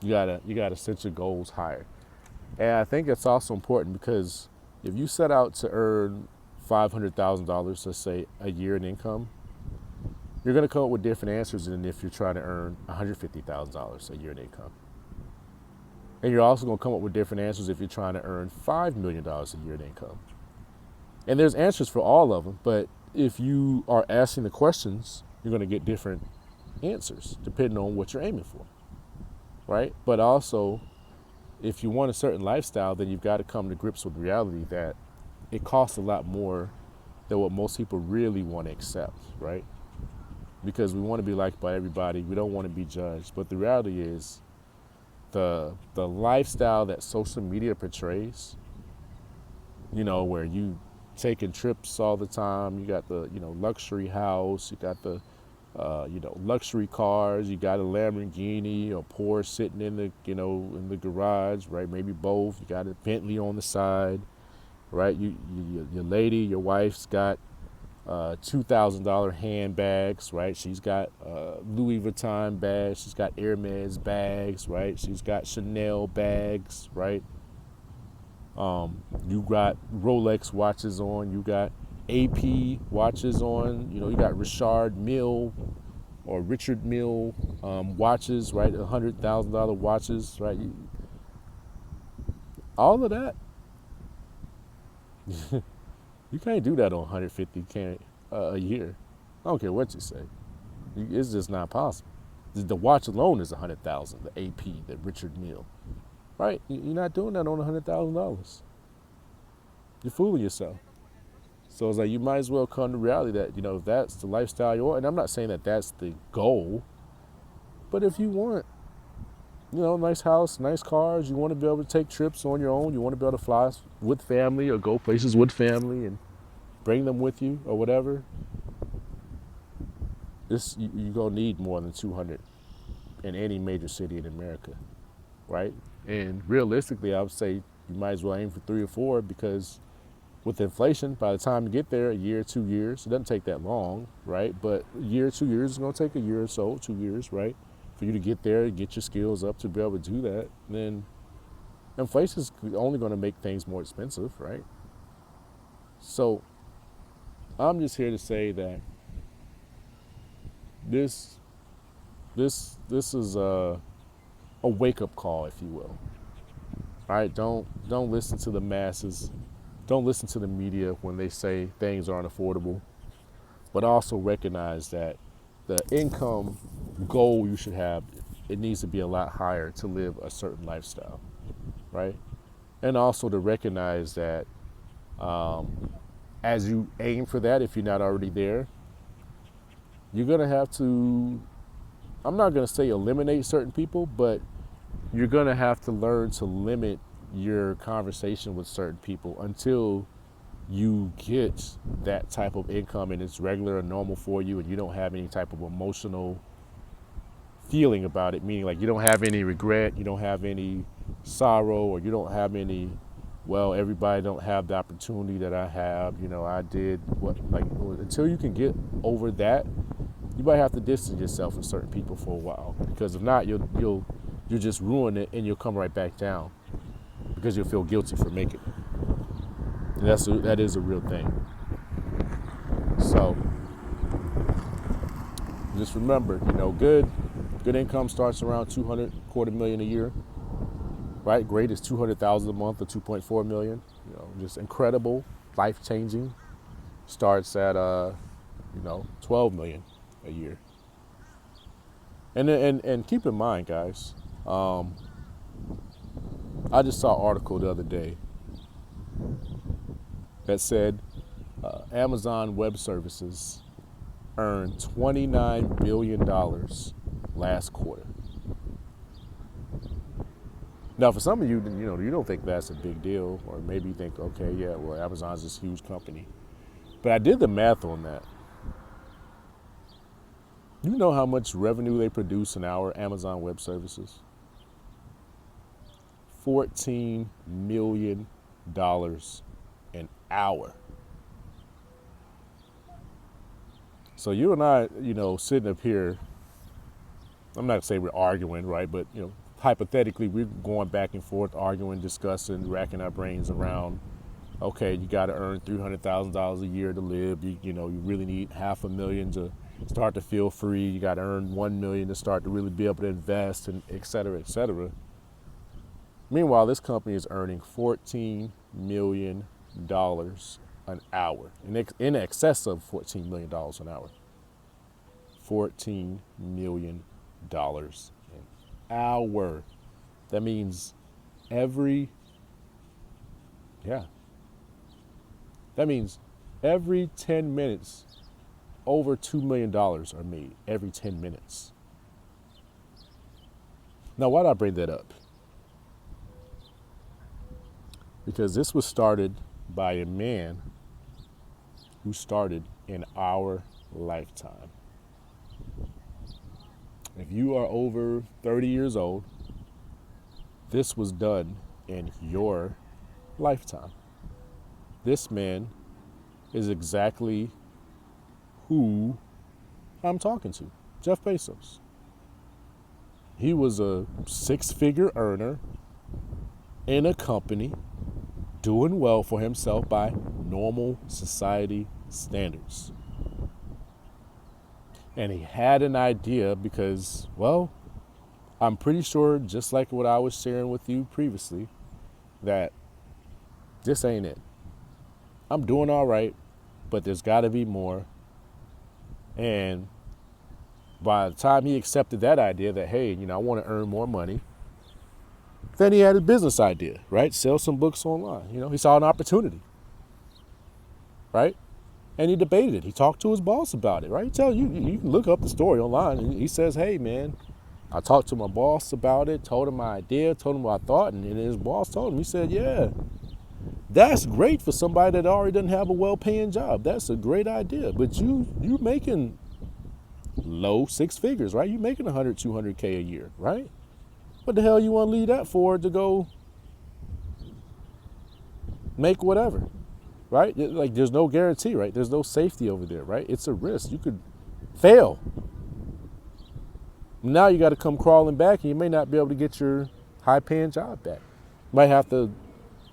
You gotta set your goals higher. And I think it's also important because if you set out to earn $500,000, let's say, a year in income, you're gonna come up with different answers than if you're trying to earn $150,000 a year in income. And you're also gonna come up with different answers if you're trying to earn $5 million a year in income. And there's answers for all of them, but if you are asking the questions, you're gonna get different answers depending on what you're aiming for, right? But also, if you want a certain lifestyle, then you've got to come to grips with reality that it costs a lot more than what most people really want to accept, right? Because we want to be liked by everybody. We don't want to be judged. But the reality is the lifestyle that social media portrays, where you taking trips all the time. You got the, luxury house. You got the, luxury cars. You got a Lamborghini or Porsche sitting in the, in the garage, right? Maybe both. You got a Bentley on the side, right? Your lady, your wife's got $2,000 handbags, right? She's got Louis Vuitton bags. She's got Hermes bags, right? She's got Chanel bags, right? You got Rolex watches on. You got AP watches on. You got Richard Mille or Richard Mille watches, right? $100,000 watches, right? All of that. You can't do that on 150K a year. I don't care what you say. It's just not possible. The watch alone is 100,000. The AP, the Richard Mille, right? You're not doing that on $100,000. You're fooling yourself. So it's like you might as well come to reality that if that's the lifestyle you want. And I'm not saying that that's the goal, but if you want, nice house, nice cars, you want to be able to take trips on your own, you want to be able to fly with family or go places with family and bring them with you or whatever, you're going to need more than 200 in any major city in America, right? And realistically, I would say you might as well aim for 3 or 4 because with inflation, by the time you get there, a year, 2 years, it doesn't take that long, right? But a year, 2 years is going to take a year or so, 2 years, right? For you to get there and get your skills up to be able to do that. And then inflation is only going to make things more expensive, right? So I'm just here to say that this is a wake-up call, if you will. All right, don't listen to the masses. Don't listen to the media when they say things aren't affordable, but also recognize that the income goal you should have, it needs to be a lot higher to live a certain lifestyle, right? And also to recognize that as you aim for that, if you're not already there, you're going to have to, I'm not going to say eliminate certain people, but you're going to have to learn to limit your conversation with certain people until you get that type of income and it's regular and normal for you and you don't have any type of emotional feeling about it, meaning like you don't have any regret, you don't have any sorrow, or you don't have any, well, everybody don't have the opportunity that I have, I did what, like, until you can get over that, you might have to distance yourself from certain people for a while, because if not, you'll just ruin it and you'll come right back down because you'll feel guilty for making it. And that is a real thing. So just remember, good income starts around 200, quarter million a year, right? Great is 200,000 a month or 2.4 million. Just incredible, life-changing starts at 12 million a year. And keep in mind, guys, I just saw an article the other day that said Amazon Web Services earned $29 billion last quarter. Now, for some of you, you don't think that's a big deal, or maybe you think, okay, yeah, well, Amazon's this huge company. But I did the math on that. You know how much revenue they produce an hour, Amazon Web Services? $14 million an hour. So you and I, sitting up here, I'm not saying we're arguing, right? But, hypothetically, we're going back and forth, arguing, discussing, racking our brains around, okay, you got to earn $300,000 a year to live. You really need $500,000 to start to feel free. You got to earn $1 million to start to really be able to invest, and et cetera, et cetera. Meanwhile, this company is earning $14 million an hour, in excess of $14 million an hour. $14 million an hour. That means every 10 minutes, over $2 million are made every 10 minutes. Now, why did I bring that up? Because this was started by a man who started in our lifetime. If you are over 30 years old, this was done in your lifetime. This man is exactly who I'm talking to, Jeff Bezos. He was a six-figure earner in a company doing well for himself by normal society standards. And he had an idea because, well, I'm pretty sure, just like what I was sharing with you previously, that this ain't it. I'm doing all right, but there's got to be more. And by the time he accepted that idea that, hey, I want to earn more money, then he had a business idea, right? Sell some books online. He saw an opportunity, right? And he debated it. He talked to his boss about it, right? He tells you, you can look up the story online. And he says, hey, man, I talked to my boss about it, told him my idea, told him what I thought. And his boss told him, he said, yeah, that's great for somebody that already doesn't have a well-paying job. That's a great idea. But you're making low six figures, right? You're making 100, 200K a year, right? What the hell you want to leave that for to go make whatever, right? Like, there's no guarantee, right? There's no safety over there, right? It's a risk. You could fail. Now you got to come crawling back, and you may not be able to get your high-paying job back. You might have to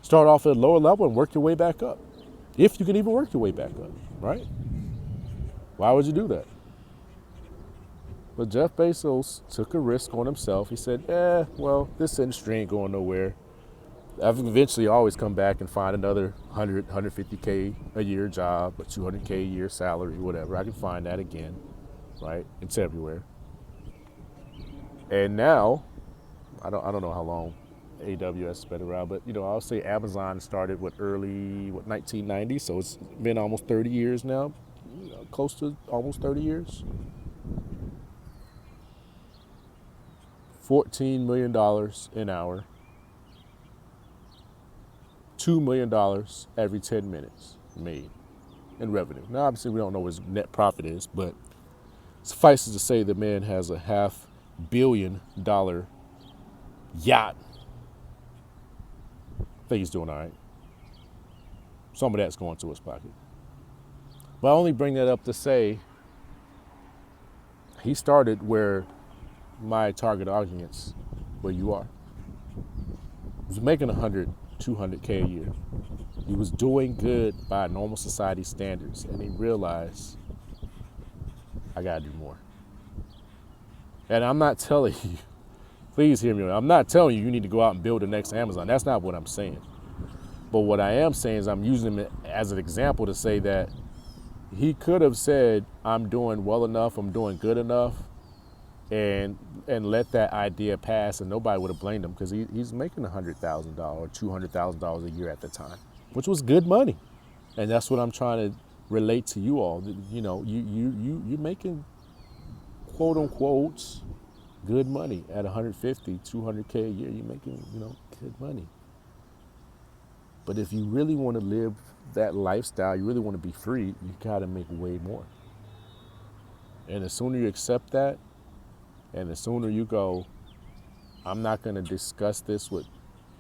start off at a lower level and work your way back up, if you can even work your way back up, right? Why would you do that? But Jeff Bezos took a risk on himself. He said, well, this industry ain't going nowhere. I've eventually always come back and find another 100, 150K a year job, a 200K a year salary, whatever. I can find that again, right? It's everywhere. And now, I don't know how long AWS has been around, but I'll say Amazon started early 1990, so it's been almost 30 years now, close to almost 30 years. $14 million an hour, $2 million every 10 minutes made in revenue. Now, obviously, we don't know what his net profit is, but suffices to say the man has a $500 million yacht. I think he's doing all right. Some of that's going to his pocket. But I only bring that up to say he started where my target audience, where you are. He was making 100, 200K a year. He was doing good by normal society standards, and he realized, I gotta do more. And I'm not telling you, please hear me, I'm not telling you you need to go out and build the next Amazon. That's not what I'm saying. But what I am saying is I'm using it as an example to say that he could have said, I'm doing well enough, I'm doing good enough, and let that idea pass, and nobody would have blamed him, because he's making $100,000 or $200,000 a year at the time, which was good money. And that's what I'm trying to relate to you all. You're making, quote unquote, good money at 150, 200K a year. You're making, good money. But if you really want to live that lifestyle, you really want to be free, you got to make way more. And the sooner you accept that, and the sooner you go, I'm not going to discuss this with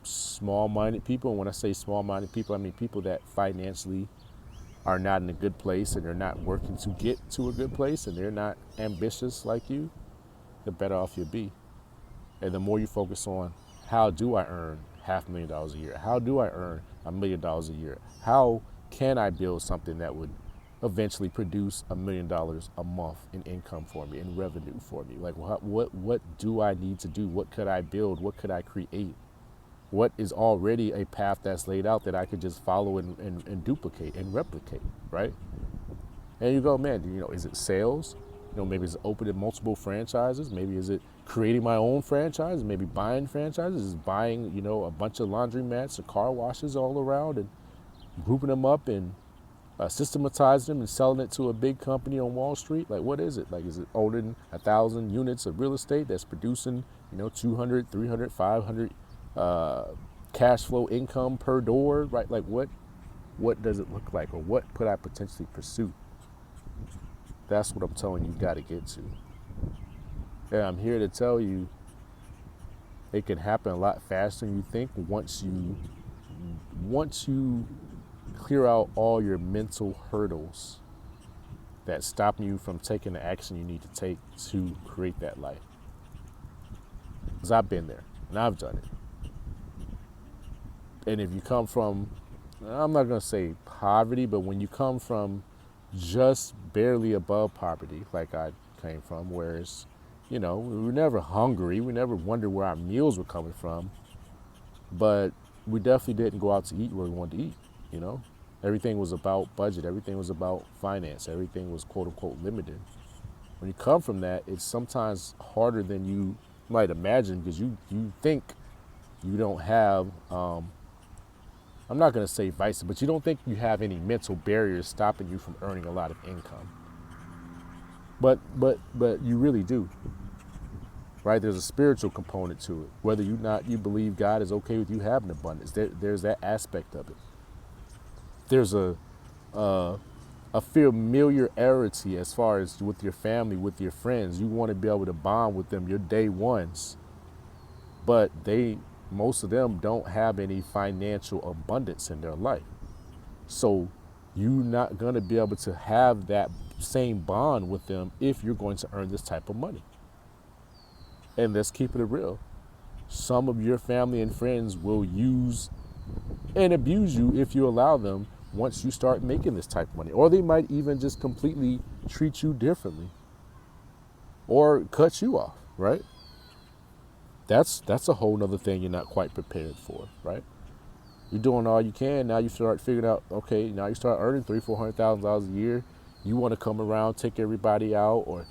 small-minded people. And when I say small-minded people, I mean people that financially are not in a good place, and they're not working to get to a good place, and they're not ambitious like you, the better off you'll be. And the more you focus on, how do I earn $500,000 a year? How do I earn $1 million a year? How can I build something that would eventually produce $1 million a month in income for me, in revenue for me? Like, what do I need to do? What could I build? What could I create? What is already a path that's laid out that I could just follow and duplicate and replicate, right? And you go, man, is it sales? Maybe it's opening multiple franchises. Maybe is it creating my own franchise? Maybe buying franchises. Is buying, a bunch of laundromats or car washes all around and grouping them up and systematizing them and selling it to a big company on Wall Street? Like, what is it? Like, is it owning 1,000 units of real estate that's producing, 200, 300, 500 cash flow income per door, right? Like, what What does it look like, or what could I potentially pursue? That's what I'm telling you, got to get to. And I'm here to tell you it can happen a lot faster than you think once you clear out all your mental hurdles that stop you from taking the action you need to take to create that life. Because I've been there and I've done it. And if you come from, I'm not going to say poverty, but when you come from just barely above poverty, like I came from, whereas, we were never hungry. We never wondered where our meals were coming from. But we definitely didn't go out to eat where we wanted to eat. Everything was about budget. Everything was about finance. Everything was quote unquote limited. When you come from that, it's sometimes harder than you might imagine, because you think you don't have, I'm not going to say vices, but you don't think you have any mental barriers stopping you from earning a lot of income. But you really do, right? There's a spiritual component to it. Whether you believe God is okay with you having abundance, there's that aspect of it. There's a familiarity as far as with your family, with your friends. You want to be able to bond with them, your day ones, but most of them don't have any financial abundance in their life. So you're not going to be able to have that same bond with them if you're going to earn this type of money. And let's keep it real. Some of your family and friends will use and abuse you if you allow them once you start making this type of money. Or they might even just completely treat you differently or cut you off, right? That's a whole nother thing you're not quite prepared for, right? You're doing all you can. Now you start figuring out, okay, now you start earning $300,000-$400,000 a year. You want to come around, take everybody out, or,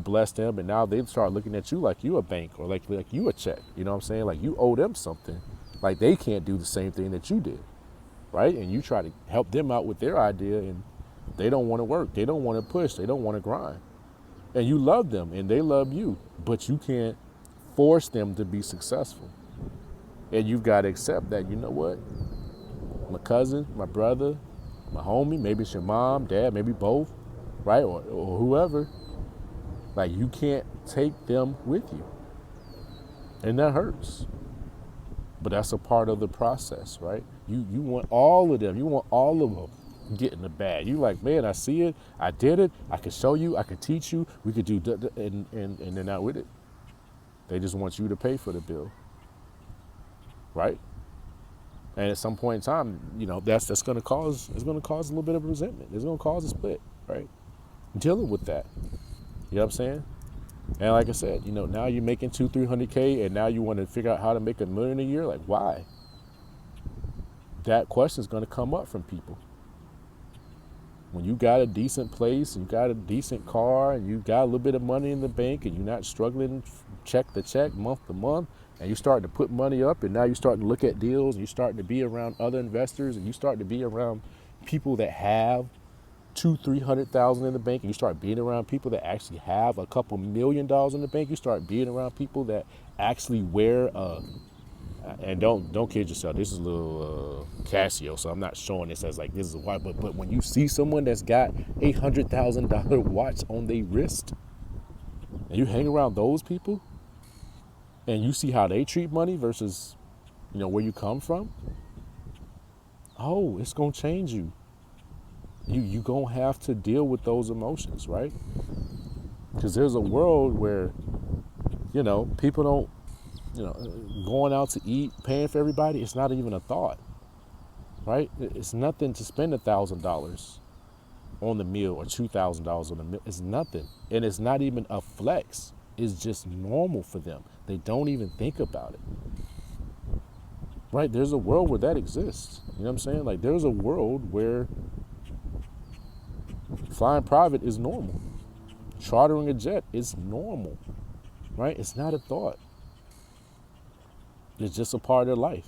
bless them. And now they start looking at you like you a bank, or like you a check. You know what I'm saying? Like you owe them something. Like they can't do the same thing that you did, right? And you try to help them out with their idea, and they don't want to work. They don't want to push. They don't want to grind. And you love them and they love you, but you can't force them to be successful. And you've got to accept that, you know what? My cousin, my brother, my homie, maybe it's your mom, dad, maybe both, right? Or whoever. Like, you can't take them with you. And that hurts. But that's a part of the process, right? You want all of them. You want all of them getting the bag. You like, man, I see it. I did it. I can show you. I can teach you. We could do, and they're not with it. They just want you to pay for the bill, right? And at some point in time, that's going to cause, it's going to cause a little bit of resentment. It's going to cause a split, right? Dealing with that. You know what I'm saying? And like I said, now you're making $200,000-$300,000, and now you want to figure out how to make $1 million a year. Like, why? That question is going to come up from people. When you got a decent place, and you got a decent car, and you got a little bit of money in the bank, and you're not struggling check to check, month to month, and you start to put money up, and now you're starting to look at deals, and you're starting to be around other investors, and you start to be around people that have $200,000-$300,000 in the bank, and you start being around people that actually have a couple $1 million in the bank. You start being around people that actually wear and don't kid yourself, this is a little Casio, so I'm not showing this as like this is a watch, but when you see someone that's got $800,000 watch on their wrist, and you hang around those people, and you see how they treat money versus, where you come from, it's gonna change you. You gonna have to deal with those emotions, right? Because there's a world where, people don't, going out to eat, paying for everybody, it's not even a thought, right? It's nothing to spend $1,000 on the meal or $2,000 on the meal. It's nothing. And it's not even a flex. It's just normal for them. They don't even think about it. Right? There's a world where that exists. You know what I'm saying? Like, there's a world where flying private is normal. Chartering a jet is normal. Right? It's not a thought. It's just a part of their life.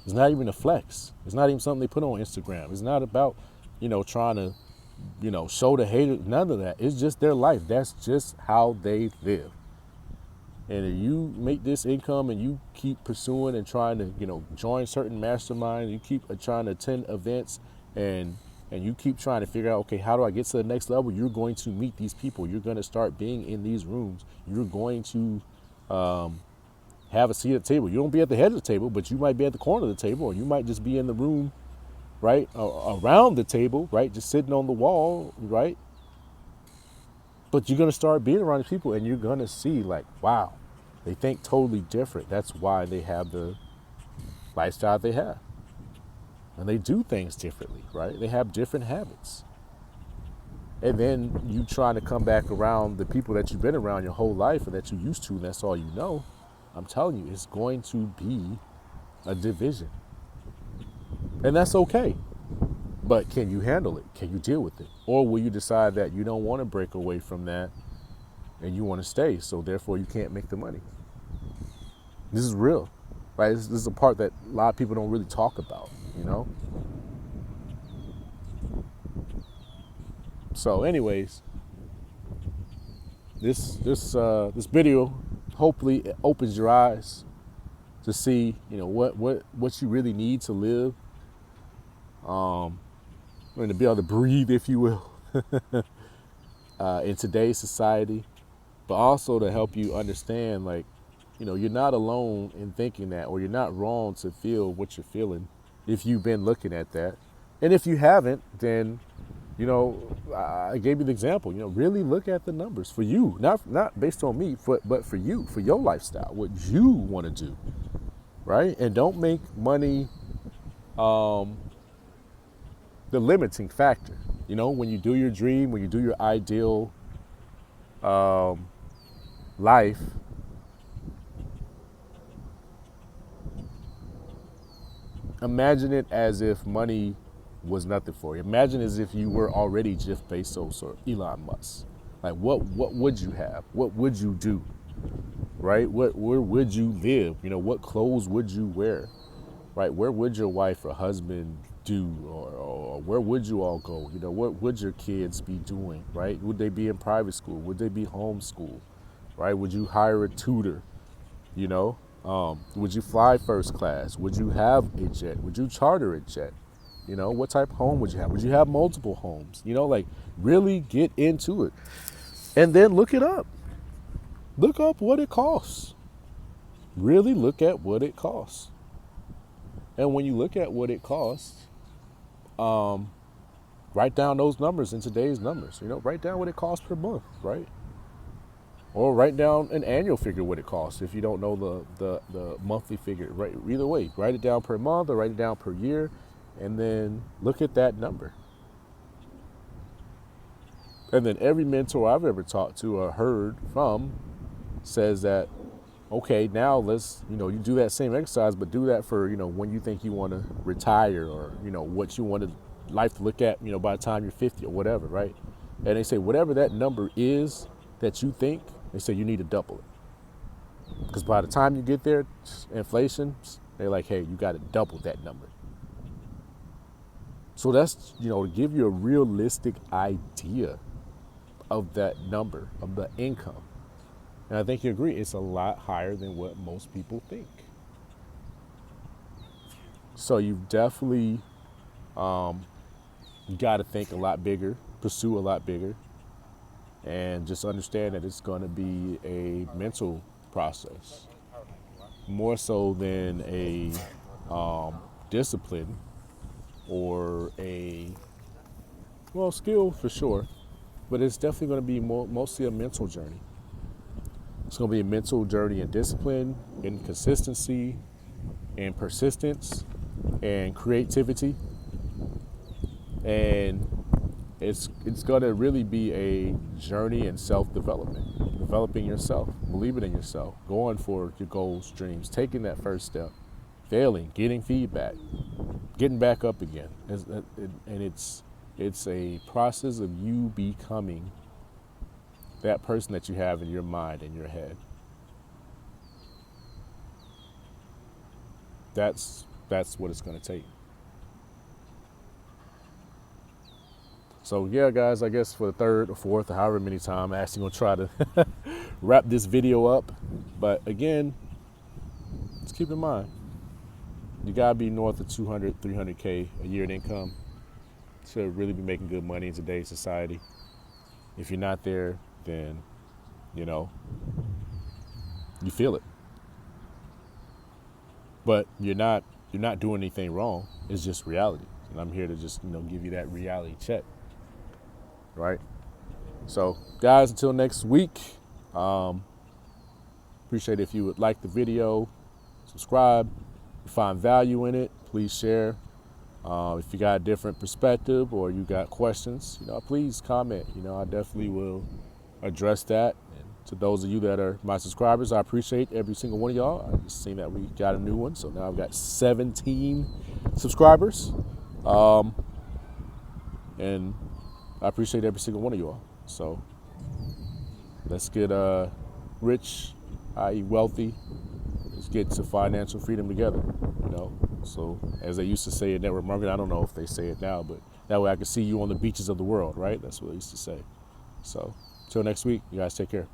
It's not even a flex. It's not even something they put on Instagram. It's not about, trying to, show the haters. None of that. It's just their life. That's just how they live. And if you make this income and you keep pursuing and trying to, join certain masterminds, you keep trying to attend events and you keep trying to figure out, okay, how do I get to the next level? You're going to meet these people. You're going to start being in these rooms. You're going to have a seat at the table. You don't be at the head of the table, but you might be at the corner of the table, or you might just be in the room, right, around the table, right, just sitting on the wall, right? But you're going to start being around these people, and you're going to see, like, wow, they think totally different. That's why they have the lifestyle they have. And they do things differently, right? They have different habits. And then you trying to come back around the people that you've been around your whole life and that you used to, and that's all you know. I'm telling you, it's going to be a division. And that's okay. But can you handle it? Can you deal with it? Or will you decide that you don't want to break away from that and you want to stay, so therefore you can't make the money? This is real, right? This is a part that a lot of people don't really talk about, you know? So anyways, this video, hopefully it opens your eyes to see, you know, what you really need to live, and to be able to breathe, if you will, in today's society, but also to help you understand, like, you know, you're not alone in thinking that, or you're not wrong to feel what you're feeling if you've been looking at that. And if you haven't, then, you know, I gave you the example, you know, really look at the numbers for you, not based on me, but for you, for your lifestyle, what you want to do, right? And don't make money the limiting factor. You know, when you do your dream, when you do your ideal life, imagine it as if money was nothing for you. Imagine as if you were already Jeff Bezos or Elon Musk. Like, what would you have? What would you do? Right? Where would you live? You know, what clothes would you wear? Right? Where would your wife or husband do? Or where would you all go? You know, what would your kids be doing? Right? Would they be in private school? Would they be homeschooled? Right? Would you hire a tutor? You know? Would you fly first class? Would you have a jet? Would you charter a jet? You know, what type of home would you have? Would you have multiple homes? You know, like, really get into it. And then look it up. Look up what it costs. Really look at what it costs. And when you look at what it costs, write down those numbers in today's numbers. You know, write down what it costs per month, right? Or write down an annual figure what it costs if you don't know the monthly figure. Right, either way, write it down per month or write it down per year, and then look at that number. And then every mentor I've ever talked to or heard from says that, okay, now let's, you know, you do that same exercise, but do that for, you know, when you think you want to retire, or, you know, what you want life to look at, you know, by the time you're 50 or whatever, right? And they say whatever that number is that you think, they say you need to double it. Because by the time you get there, inflation, they're like, hey, you got to double that number. So that's, you know, to give you a realistic idea of that number, of the income. And I think you agree, it's a lot higher than what most people think. So you've definitely got to think a lot bigger, pursue a lot bigger, and just understand that it's going to be a mental process, more so than a discipline or a, well, skill for sure, but it's definitely going to be mostly a mental journey. It's going to be a mental journey in discipline, in consistency, and persistence, and creativity. And it's going to really be a journey in self-development, developing yourself, believing in yourself, going for your goals, dreams, taking that first step, failing, getting feedback, getting back up again. And it's a process of you becoming that person that you have in your mind and your head. That's what it's going to take. So yeah, guys, I guess for the third or fourth or however many times, I'm actually going to try to wrap this video up. But again, just keep in mind, you got to be north of 200, 300K a year in income. to really be making good money in today's society. If you're not there, then, you know, you feel it. But you're not doing anything wrong. It's just reality. And I'm here to just, give you that reality check. Right? So, guys, until next week, appreciate it if you would like the video, subscribe, if you find value in it, please share. If you got a different perspective or you got questions, please comment. I definitely will address that. And to those of you that are my subscribers, I appreciate every single one of y'all. I just seen that we got a new one, so now I've got 17 subscribers. And I appreciate every single one of y'all. So let's get rich, i.e. wealthy. Let's get to financial freedom together, So as they used to say in network marketing, I don't know if they say it now, but that way I can see you on the beaches of the world, right? That's what they used to say. So till next week, you guys take care.